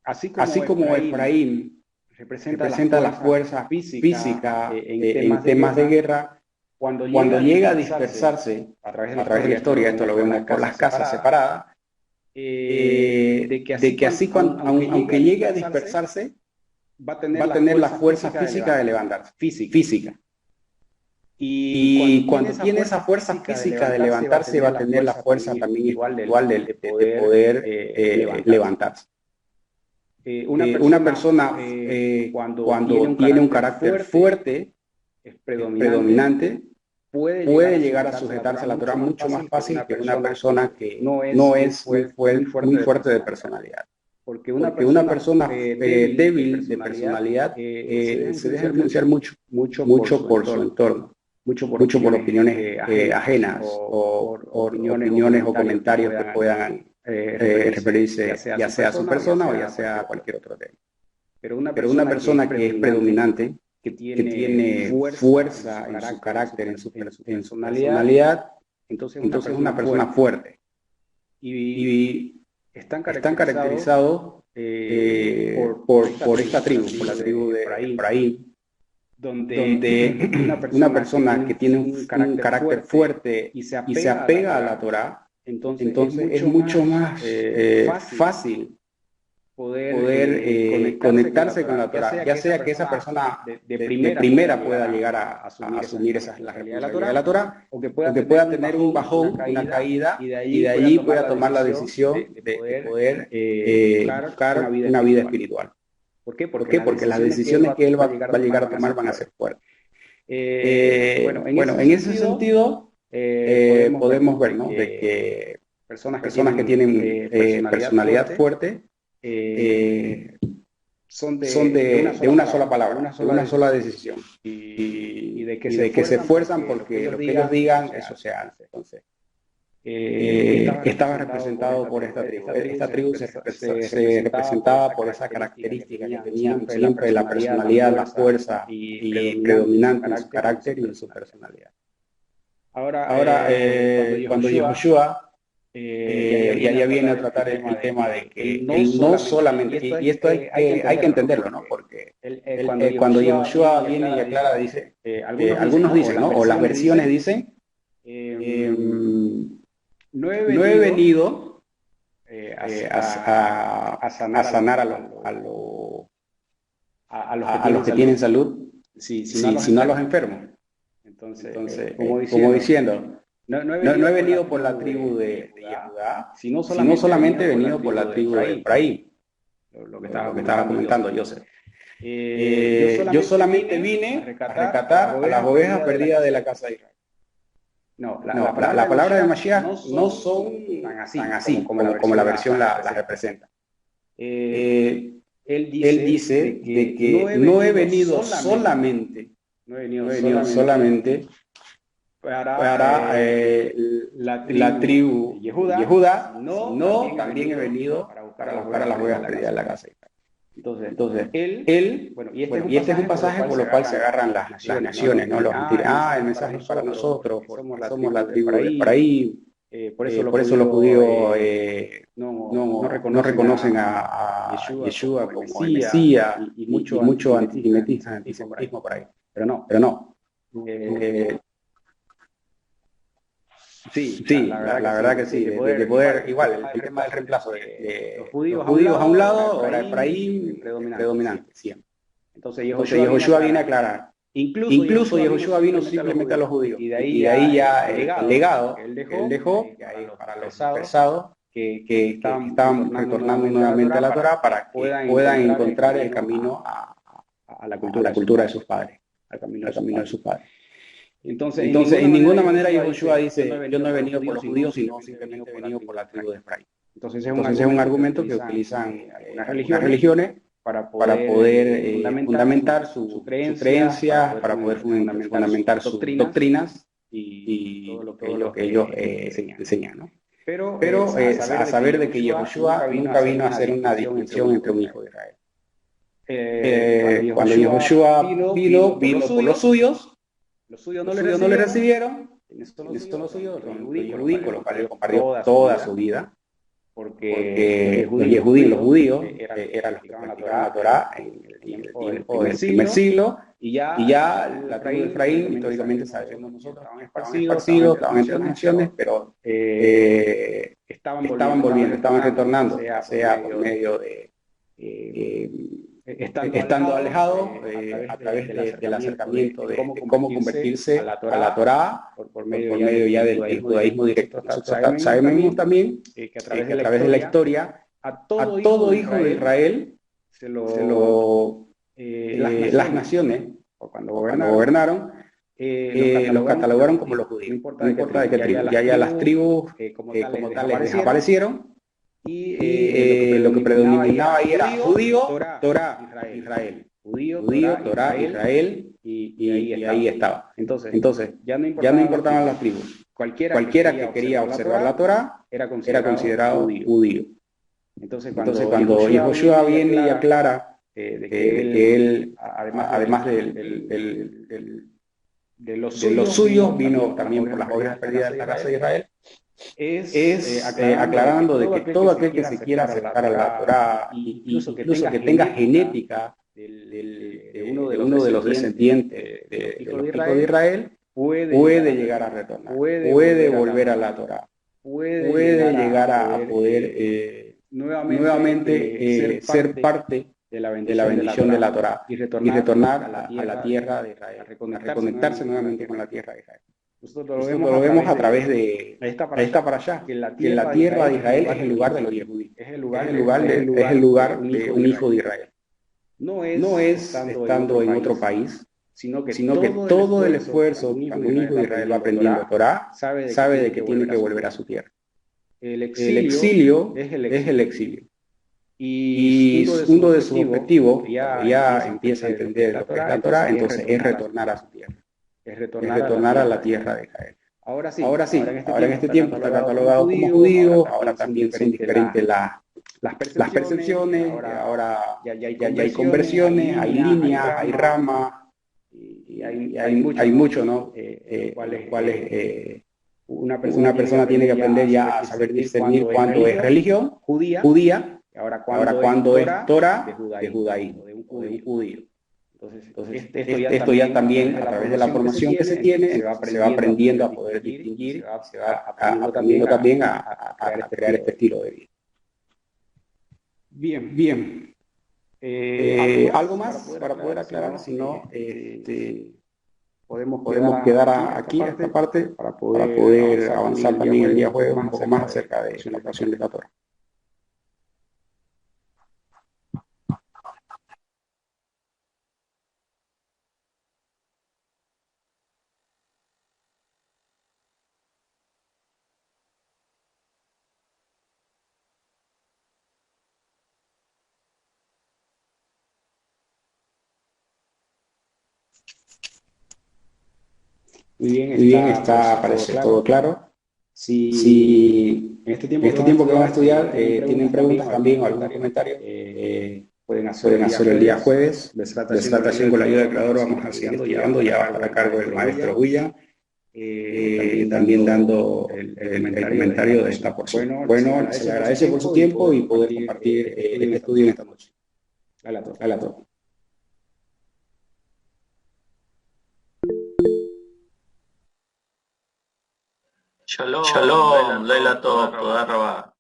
así como Efraín representa la fuerza física en temas de guerra, cuando llega a dispersarse a través de la historia, esto lo vemos por las casas separadas, de que así aunque llegue a dispersarse, va a tener la fuerza física de levantarse, física. Y cuando tiene esa fuerza física de levantarse, va a tener la fuerza también igual de poder levantarse. Una persona cuando tiene un carácter fuerte, predominante, puede llegar a sujetarse a la Torah mucho más fácil que una persona que no es muy fuerte de personalidad. Porque una persona débil de personalidad se deja influenciar mucho por su entorno, mucho por opiniones ajenas o opiniones o comentarios que puedan referirse ya sea a su persona o ya sea a cualquier otro tema. Pero una persona que es predominante, que tiene fuerza en su carácter, en su personalidad, entonces es una persona fuerte. Y están caracterizados por esta tribu, por la tribu de Efraín, donde una persona que tiene un carácter fuerte y se apega a la Torá, entonces es mucho más fácil poder conectarse con la Torá, ya sea que esa persona de primera pueda llegar a asumir la responsabilidad de la Torá, o que pueda tener un bajón, una caída, y de allí pueda tomar la decisión de poder buscar una vida espiritual. ¿Por qué? Porque las decisiones que él va a llegar a tomar van a ser fuertes. Bueno, en ese sentido podemos ver, ¿no?, de que personas que tienen personalidad fuerte son de una sola palabra, de una sola decisión, y de que se esfuerzan porque lo que ellos digan, eso se hace. Entonces, estaba representado por esta tribu. Esta tribu se representaba por esa característica que tenían siempre la personalidad, la fuerza y predominante en su carácter y en su personalidad. Ahora, cuando Yehoshua ya viene a tratar el tema de que él no solamente, y esto hay que entenderlo, ¿no? Porque cuando Yehoshua viene y aclara, dice, algunos dicen, ¿no?, o las versiones dicen, no he venido a sanar a los que tienen salud, sino a los enfermos. Entonces, como diciendo, no he venido por la tribu de Yehudá, sino solamente he venido por la tribu de Efraín, lo que estaba comentando Joseph. Yo solamente vine a rescatar a las ovejas perdidas de la casa de Israel. No, la palabra de Mashiach no son tan así como la versión la representa. Él dice de que no he venido solamente para la tribu Yehuda, no, también he venido para buscar a las ovejas perdidas de la casa de Israel. Entonces, y este es un pasaje por lo cual se agarran las naciones, ¿no? Los antiguos, el mensaje es para nosotros, somos la tribu de Efraín, por eso los judíos no reconocen a Yeshua como el Mesías, y mucho antisemitismo por ahí. Pero no. Sí, la verdad que sí, de poder, igual, el tema del reemplazo de los judíos a un lado, ahora Efraín predominante, siempre. Entonces Yehoshua viene a aclarar. Incluso Yehoshua vino simplemente a los judíos, y de ahí ya el legado que él dejó para los pesados que estaban retornando nuevamente a la Torá, para que puedan encontrar el camino a la cultura de sus padres, al camino de sus padres. Entonces, en ninguna manera Yehoshua dice, yo no he venido por los judíos, sino simplemente he venido por la tribu de Efraín. Entonces, es un argumento que utilizan algunas religiones para poder fundamentar su creencia, para poder fundamentar sus doctrinas y todo lo que ellos enseñan, ¿no? Pero a saber de que Yehoshua nunca vino a hacer una distinción entre un hijo de Israel. Cuando Yehoshua vino por los suyos no le recibieron, ¿quiénes son los suyos? Los judíos, con los cuales compartió toda su vida, porque los judíos eran los que practicaban la Torá en el tiempo del primer siglo, y ya la tribu de Efraín, históricamente sabemos nosotros, estaban esparcidos, estaban entre las naciones, pero estaban volviendo, estaban retornando, sea por medio de estando alejado a través del acercamiento de cómo convertirse a la Torá por medio ya del judaísmo directo. Nosotros sabemos también que a través de la historia a todo hijo de Israel las naciones, cuando gobernaron, los catalogaron como los judíos. No importa de qué tribu. Ya las tribus como tales desaparecieron. Y lo que predominaba ahí era judío, Torá, Israel. Judío, Torá, Israel, y ahí estaba. Entonces, ya no importaban las tribus. Cualquiera que quería observar la Torá era considerado judío. Entonces, cuando Yehoshua viene y aclara de que él, además de los suyos, vino también por las obras perdidas de la casa de Israel, es aclarando de que todo aquel que se quiera acercar a la Torá, incluso que tenga genética de uno de los descendientes de los hijos de Israel, puede llegar a retornar, puede volver a la Torá, puede llegar a poder nuevamente ser parte de la bendición de la Torá y retornar a la tierra de Israel, a reconectarse nuevamente con la tierra de Israel. Nosotros lo vemos a través de esta para allá, que la tierra de Israel es el lugar de los judíos, es el lugar de un hijo de Israel. No es estando en otro país, sino que todo el esfuerzo, cuando un hijo de Israel va aprendiendo Torá, sabe de que tiene que volver a su tierra. El exilio es el exilio. Y uno de sus objetivos, ya empieza a entender lo que es la Torá, entonces es retornar a su tierra. Es retornar a la tierra de Israel. Ahora en este tiempo está catalogado como judío, ahora también son diferentes las percepciones, ahora ya hay conversiones, hay líneas, hay ramas, y hay mucho, ¿no? Cuales una persona tiene que aprender ya a saber discernir cuándo es religión judía, y ahora cuándo es Torah de judaísmo, de un judío. Entonces esto ya también, a través de la formación que se tiene, se va aprendiendo a poder distinguir, se va aprendiendo también a crear este estilo de vida. Bien. ¿Algo más para poder aclarar? Si no, podemos quedar aquí a esta parte para poder avanzar también el día jueves un poco más acerca de la operación de la Torah. Muy bien, está, parece todo claro. Si en este tiempo que van a estudiar tienen preguntas también o algún comentario, pueden hacer el día jueves. Desatación con la ayuda del creador vamos a seguir estudiando, ya va a estar a cargo del maestro Huya, también dando el comentario de esta porción. Bueno, se le agradece por su tiempo y poder compartir este estudio en esta noche. A la todos. Shalom, Leila Tov, toda Rabá.